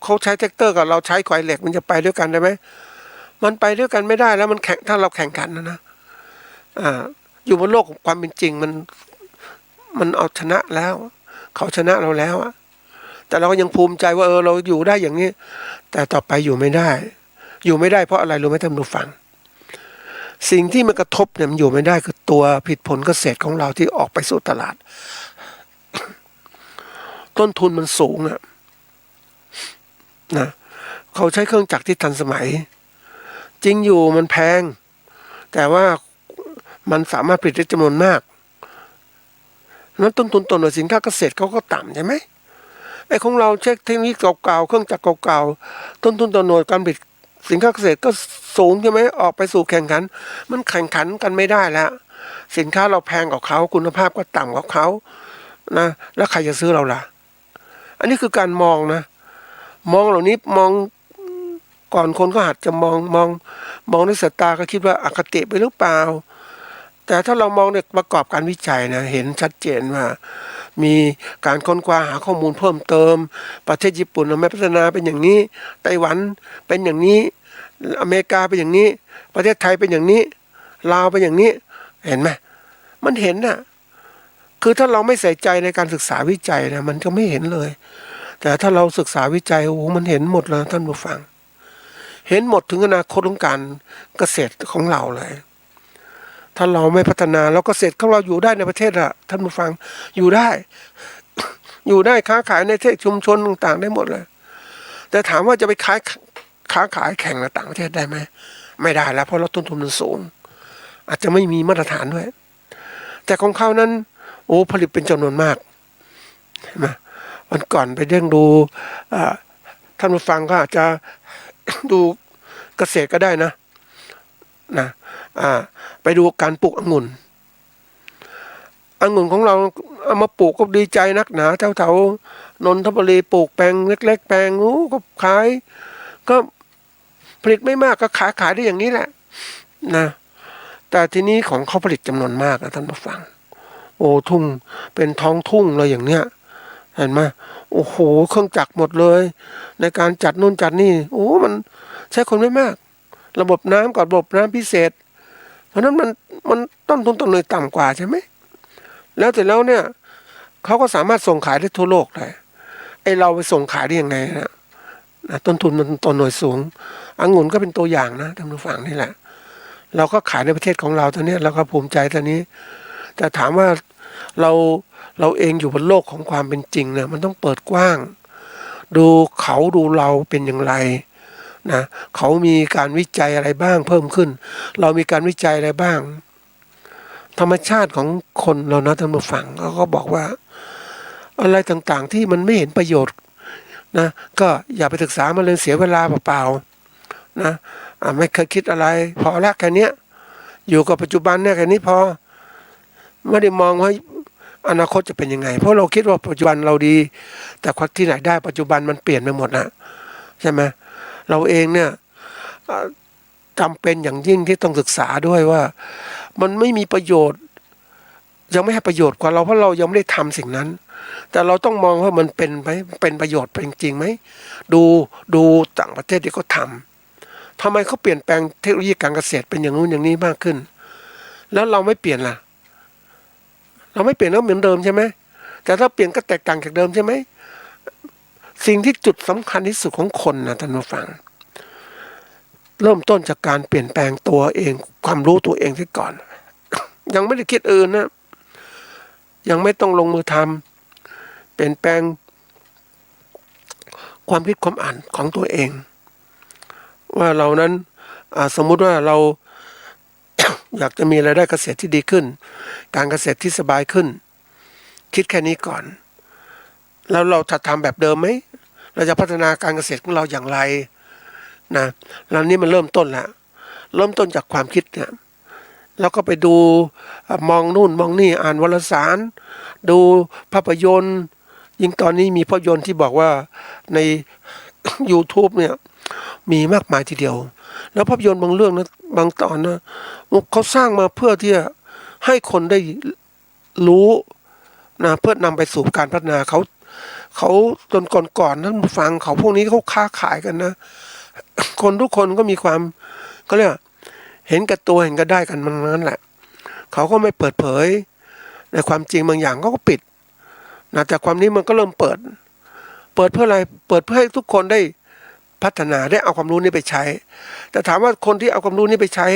C: เขาใช้แท็กเตอร์กับเราใช้ควายเหล็กมันจะไปด้วยกันได้ไหมมันไปด้วยกันไม่ได้แล้วมันถ้าเราแข่งขันนะอยู่บนโลกของความเป็นจริงมันเอาชนะแล้วเขาชนะเราแล้วแต่เราก็ยังภูมิใจว่าเราอยู่ได้อย่างนี้แต่ต่อไปอยู่ไม่ได้เพราะอะไรรู้ไหมท่านผู้ฟังสิ่งที่มันกระทบเนี่ยมันอยู่ไม่ได้คือตัวผลิตผลเกษตรของเราที่ออกไปสู่ตลาด ต้นทุนมันสูงนะเขาใช้เครื่องจักรที่ทันสมัยจริงอยู่มันแพงแต่ว่ามันสามารถผลิตได้จำนวนมากนั้นต้นทุนต่อหน่วยสินค้าเกษตรเขาก็ต่ำใช่ไหมไอ้ของเราเช็คเทคโนโลยีเก่าๆเครื่องจักรเก่าๆต้นทุนต่อหน่วยการผลิตสินค้าเกษตรก็สูงใช่ไหมออกไปสู่แข่งขันมันแข่งขันกันไม่ได้แล้วสินค้าเราแพงกว่าเขาคุณภาพก็ต่ำกว่าเขานะแล้วใครจะซื้อเราล่ะอันนี้คือการมองนะมองเหล่านี้มองก่อนคนก็หัดจะมองด้วยสายตาก็คิดว่าอคติไปหรือเปล่าแต่ถ้าเรามองเนี่ยประกอบการวิจัยนะเห็นชัดเจนว่ามีการค้นคว้าหาข้อมูลเพิ่มเติมประเทศญี่ปุ่นไม่พัฒนาเป็นอย่างนี้ไต้หวันเป็นอย่างนี้อเมริกาเป็นอย่างนี้ประเทศไทยเป็นอย่างนี้ลาวเป็นอย่างนี้เห็นไหมมันเห็นน่ะคือถ้าเราไม่ใส่ใจในการศึกษาวิจัยนะมันจะไม่เห็นเลยแต่ถ้าเราศึกษาวิจัยโอ้มันเห็นหมดเลยท่านผู้ฟังเห็นหมดถึงอนาคตของการเกษตรของเราเลยถ้าเราไม่พัฒนาแล้วเกษตรของเราอยู่ได้ในประเทศอะท่านผู้ฟังอยู่ได้ อยู่ได้ค้าขายในชุมชนต่างๆได้หมดเลยแต่ถามว่าจะไปค้าขายแข่งกับต่างประเทศได้ไหมไม่ได้แล้วเพราะเราต้นทุนมันสูงอาจจะไม่มีมาตรฐานด้วยแต่ของเขานั้นโอ้ผลิตเป็นจำนวนมากนะวันก่อนไปเด้งดูท่านผู้ฟังก็อาจจะ ดูเกษตรก็ได้นะไปดูการปลูกองุ่นของเราเอามาปลูกก็ดีใจนักหนาแถวนนทบุรีปลูกแปลงเล็กๆแปลงก็ขายก็ผลิตไม่มากก็ขายได้อย่างนี้แหละนะแต่ทีนี้ของเขาผลิตจำนวนมากนะท่านผู้ฟังโอ้ทุ่งเป็นท้องทุ่งเลยอย่างเนี้ยเห็นไหมโอ้โหเครื่องจักรหมดเลยในการจัดนู่นจัดนี่โอ้มันใช้คนไม่มากระบบน้ำกับระบบน้ำพิเศษเพราะนั้นมันต้นทุนต่อหน่วยต่ำกว่าใช่ไหมแล้วแต่แล้วเนี่ยเขาก็สามารถส่งขายได้ทั่วโลกเลยไอเราไปส่งขายได้ยังไงนะต้นทุนมันต่อหน่วยสูงองุ่นก็เป็นตัวอย่างนะท่านผู้ฟังนี่แหละเราก็ขายในประเทศของเราตอนนี้เราก็ภูมิใจตอนนี้แต่ถามว่าเราเองอยู่บนโลกของความเป็นจริงนะมันต้องเปิดกว้างดูเขาดูเราเป็นอย่างไรนะเขามีการวิจัยอะไรบ้างเพิ่มขึ้นเรามีการวิจัยอะไรบ้างธรรมชาติของคนเรานะท่านผู้ฟังเขาก็บอกว่าอะไรต่างๆที่มันไม่เห็นประโยชน์นะก็อย่าไปศึกษามันเลยเสียเวลาเปล่าๆนะไม่เคยคิดอะไรพอละแค่นี้อยู่กับปัจจุบันเนี่ยแค่นี้พอไม่ได้มองว่าอนาคตจะเป็นยังไงเพราะเราคิดว่าปัจจุบันเราดีแต่ที่ไหนได้ปัจจุบันมันเปลี่ยนไปหมดนะใช่ไหมเราเองเนี่ยจำเป็นอย่างยิ่งที่ต้องศึกษาด้วยว่า มันไม่มีประโยชน์ยังไม่ให้ประโยชน์กว่าเราเพราะเรายังไม่ได้ทำสิ่งนั้น แต่เราต้องมองว่ามันเป็นไหมเป็นประโยชน์เป็นจริงไหมดูต่างประเทศที่เขาทำทำไมเขาเปลี่ยนแปลงเทคโนโลยีการเกษตรเป็นอย่างนู้นอย่างนี้มากขึ้น แล้วเราไม่เปลี่ยนล่ะเราไม่เปลี่ยนก็เหมือนเดิมใช่ไหมแต่ถ้าเปลี่ยนก็แตกต่างจากเดิมใช่ไหมสิ่งที่จุดสำคัญที่สุดของคนนะท่านผู้ฟังเริ่มต้นจากการเปลี่ยนแปลงตัวเองความรู้ตัวเองที่ก่อน ยังไม่ได้คิดอื่นนะยังไม่ต้องลงมือทำเปลี่ยนแปลงความคิดความอ่านของตัวเองว่าเรานั้นสมมุติว่าเรา อยากจะมีรายได้เกษตรที่ดีขึ้นการเกษตรที่สบายขึ้นคิดแค่นี้ก่อนแล้วเราจะทำแบบเดิมไหมเราจะพัฒนาการเกษตรของเราอย่างไรนะแล้วนี่มันเริ่มต้นแล้วเริ่มต้นจากความคิดเนี่ยแล้วก็ไปดูมองนู่นมองนี่อ่านวารสารดูภาพยนตร์ยิ่งตอนนี้มีภาพยนตร์ที่บอกว่าใน YouTube เนี่ยมีมากมายทีเดียวแล้วภาพยนตร์บางเรื่องนะบางตอนนะเขาสร้างมาเพื่อที่จะให้คนได้รู้นะเพื่อนำไปสู่การพัฒนาเขาจนก่อนนั้นฟังเขาพวกนี้เขาค้าขายกันนะคนทุกคนก็มีความก็เรียกเห็นกับตัวเห็นก็ได้กันมันนั้นแหละเขาก็ไม่เปิดเผยในความจริงบางอย่างก็ปิดนะแต่ความนี้มันก็เริ่มเปิดเพื่ออะไรเปิดเพื่อให้ทุกคนได้พัฒนาได้เอาความรู้นี้ไปใช้แต่ถามว่าคนที่เอาความรู้นี้ไปใช้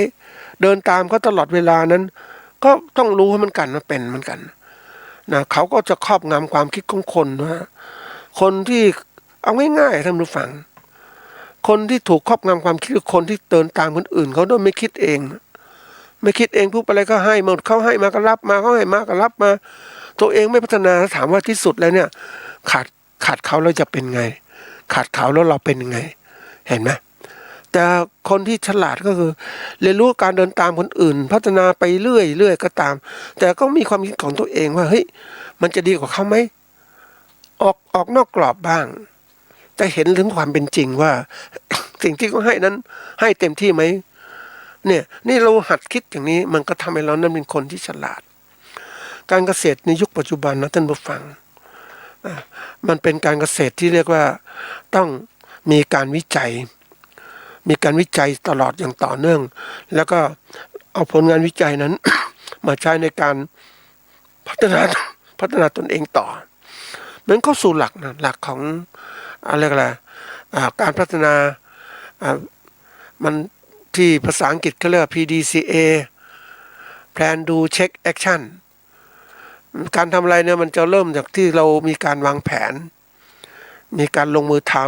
C: เดินตามเขาตลอดเวลานั้นก็ต้องรู้ให้มันกันว่าเป็นเหมือนกันนะเขาก็จะครอบงำความคิดของคนว่าคนที่เอาง่ายๆท่านผู้ฟังคนที่ถูกครอบงำความคิดคือคนที่เดินตามคนอื่นเขาโดยไม่คิดเองพูดอะไรก็ให้หมดเขาให้มาก็รับมาเขาให้มาก็รับมาตัวเองไม่พัฒนาถามว่าที่สุดแล้วเนี่ยขาดเขาแล้วจะเป็นไงขาดเขาแล้วเราเป็นยังไงเห็นไหมแต่คนที่ฉลาดก็คือเรียนรู้การเดินตามคนอื่นพัฒนาไปเรื่อยก็ตามแต่ก็มีความคิดของตัวเองว่าเฮ้ยมันจะดีกว่าเขาไหมออกนอกกรอบบ้างจะเห็นถึงความเป็นจริงว่า สิ่งที่เขาให้นั้นให้เต็มที่ไหมเนี่ยนี่เราหัดคิดอย่างนี้มันก็ทำให้เรานั้นเป็นคนที่ฉลาดการเกษตรในยุคปัจจุบันนะท่านผู้ฟังมันเป็นการเกษตรที่เรียกว่าต้องมีการวิจัยตลอดอย่างต่อเนื่องแล้วก็เอาผลงานวิจัยนั้น มาใช้ในการพัฒนาตนเองต่อมันเข้าสู่หลักของอะไรการพัฒนามันที่ภาษาอังกฤษเขาเรียกว่า PDCA Plan Do Check Action การทำอะไรเนี่ยมันจะเริ่มจากที่เรามีการวางแผนมีการลงมือทำ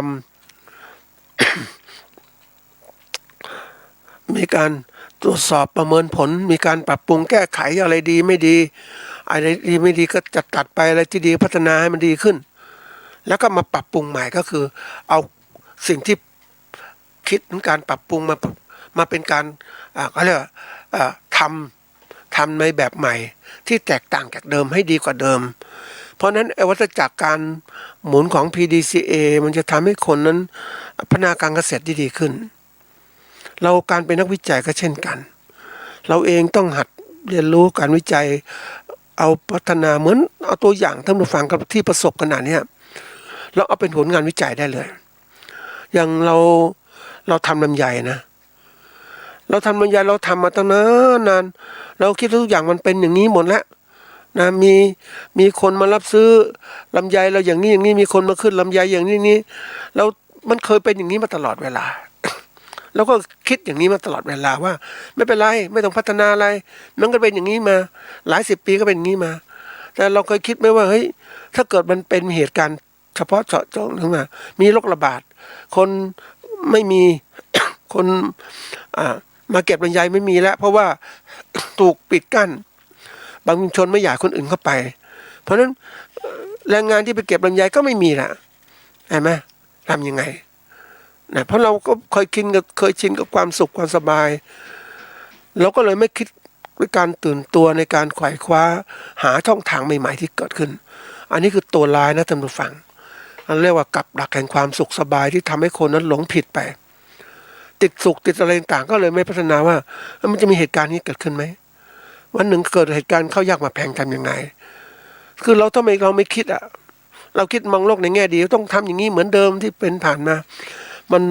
C: มีการตรวจสอบประเมินผลมีการปรับปรุงแก้ไขอะไรดีไม่ดีอะไรดีไม่ดีก็จะตัดไปอะไรที่ดีพัฒนาให้มันดีขึ้นแล้วก็มาปรับปรุงใหม่ก็คือเอาสิ่งที่คิดถึงการปรับปรุงมาเป็นการเขาเรียกว่าทำในแบบใหม่ที่แตกต่างจากเดิมให้ดีกว่าเดิมเพราะนั้นวัฏจักรการหมุนของ PDCA มันจะทำให้คนนั้นพัฒนาการเกษตรที่ดีขึ้นเราการเป็นนักวิจัยก็เช่นกันเราเองต้องหัดเรียนรู้การวิจัยเอาพัฒนาเหมือนเอาตัวอย่างท่านผู้ฟังกับที่ประสบขนาดนี้เราเอาเป็นผลงานวิจัยได้เลยอย่างเราทำลำไยนะเราทำลำไยเราทำมาตั้งนานเราคิดทุกอย่างมันเป็นอย่างนี้หมดแล้วนะมีคนมารับซื้อลำไยเราอย่างนี้มีคนมาขึ้นลำไยอย่างนี้แล้วมันเคยเป็นอย่างนี้มาตลอดเวลา แล้วก็คิดอย่างนี้มาตลอดเวลาว่าไม่เป็นไรไม่ต้องพัฒนาอะไรมันก็เป็นอย่างนี้มาหลายสิบปีก็เป็นอย่างนี้มาแต่เราเคยคิดไหมว่าเฮ้ยถ้าเกิดมันเป็นเหตุการณ์เฉพาะเจาะจงขึ้นมามีโรคระบาดคนไม่มี คนมาเก็บลำไยไม่มีแล้วเพราะว่าถูกปิดกั้นบางชุมชนไม่อยากคนอื่นเข้าไปเพราะฉะนั้นแรงงานที่ไปเก็บลำไยก็ไม่มีละเห็นไหมทำยังไงนะเพราะเราก็เคยชินกับความสุขความสบายเราก็เลยไม่คิดด้วยการตื่นตัวในการไขว่คว้าหาช่องทางใหม่ๆที่เกิดขึ้นอันนี้คือตัวร้ายนะท่านผู้ฟังอันเรียกว่ากับดักแห่งความสุขสบายที่ทำให้คนนั้นหลงผิดไปติดสุขติดอะไรต่างก็เลยไม่พัฒนาว่ามันจะมีเหตุการณ์นี้เกิดขึ้นไหม วันหนึ่งเกิดเหตุการณ์ข้าวยากหมากแพงทำยังไงคือเราทำไมเราไม่คิดเราคิดมองโลกในแง่ดีต้องทำอย่างนี้เหมือนเดิมที่เป็นผ่านมามัน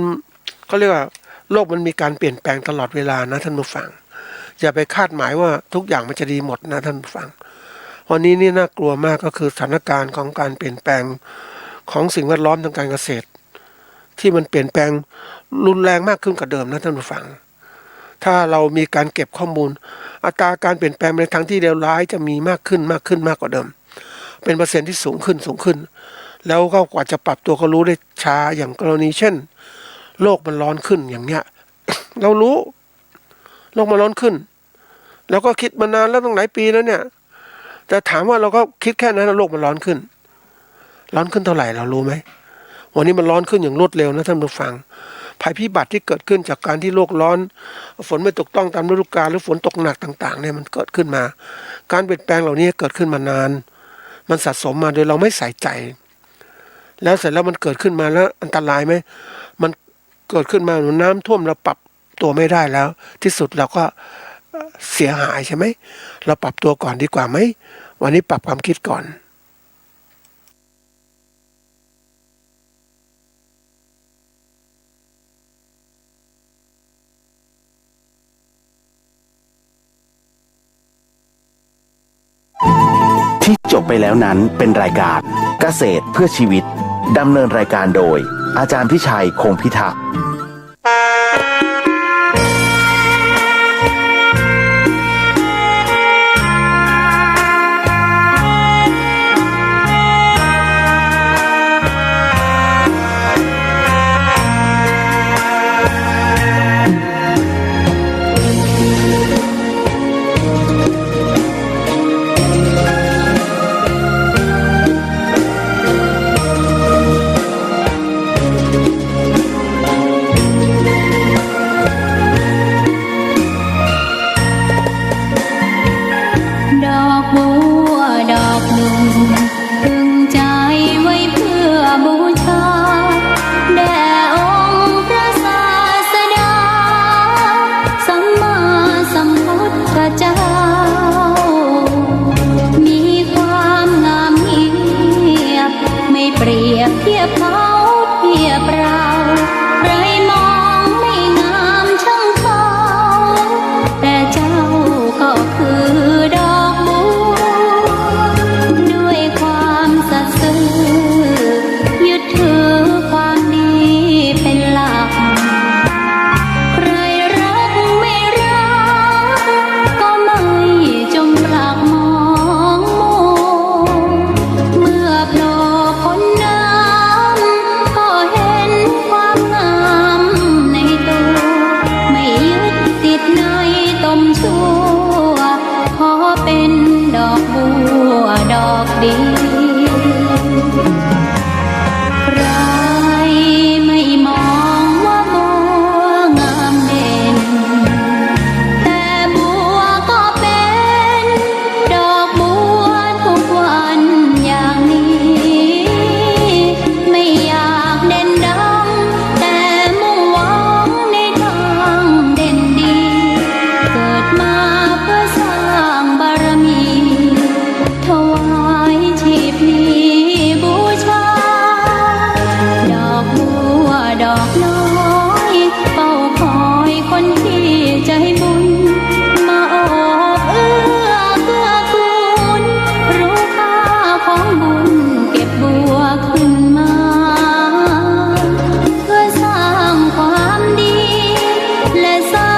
C: เขาเรียกว่าโลกมันมีการเปลี่ยนแปลงตลอดเวลานะท่านผู้ฟังอย่าไปคาดหมายว่าทุกอย่างมันจะดีหมดนะท่านผู้ฟังวันนี้นี่น่ากลัวมากก็คือสถานการณ์ของการเปลี่ยนแปลงของสิ่งแวดล้อมทางการเกษตรที่มันเปลี่ยนแปลงรุนแรงมากขึ้นกว่าเดิมนะท่านผู้ฟังถ้าเรามีการเก็บข้อมูลอัตราการเปลี่ยนแปลงในทางที่เลวร้ายจะมีมากขึ้นมากกว่าเดิมเป็นเปอร์เซ็นต์ที่สูงขึ้นแล้วก็กว่าจะปรับตัวก็รู้ได้ช้าอย่างกรณีเช่นโลกมันร้อนขึ้นอย่างเนี้ย เรารู้โลกมันร้อนขึ้นแล้วก็คิดมานานแล้วตั้งหลายปีแล้วเนี่ยแต่ถามว่าเราก็คิดแค่นั้นโลกมันร้อนขึ้นเท่าไหร่เรารู้ไหมวันนี้มันร้อนขึ้นอย่างรวดเร็วนะท่านผู้ฟังภัยพิบัติที่เกิดขึ้นจากการที่โลกร้อนฝนไม่ตกต้องตามฤดูกาลหรือฝนตกหนักต่างๆเนี่ยมันเกิดขึ้นมาการเปลี่ยนแปลงเหล่านี้เกิดขึ้นมานานมันสะสมมาโดยเราไม่ใส่ใจแล้วเสร็จแล้วมันเกิดขึ้นมาแล้วอันตรายไหมมันเกิดขึ้นมาน้ำท่วมเราปรับตัวไม่ได้แล้วที่สุดเราก็เสียหายใช่ไหมเราปรับตัวก่อนดีกว่าไหมวันนี้ปรับความคิดก่อน
D: ที่จบไปแล้วนั้นเป็นรายการเกษตรเพื่อชีวิตดำเนินรายการโดยอาจารย์พิชัยคงพิทักษ์
E: และสร้าง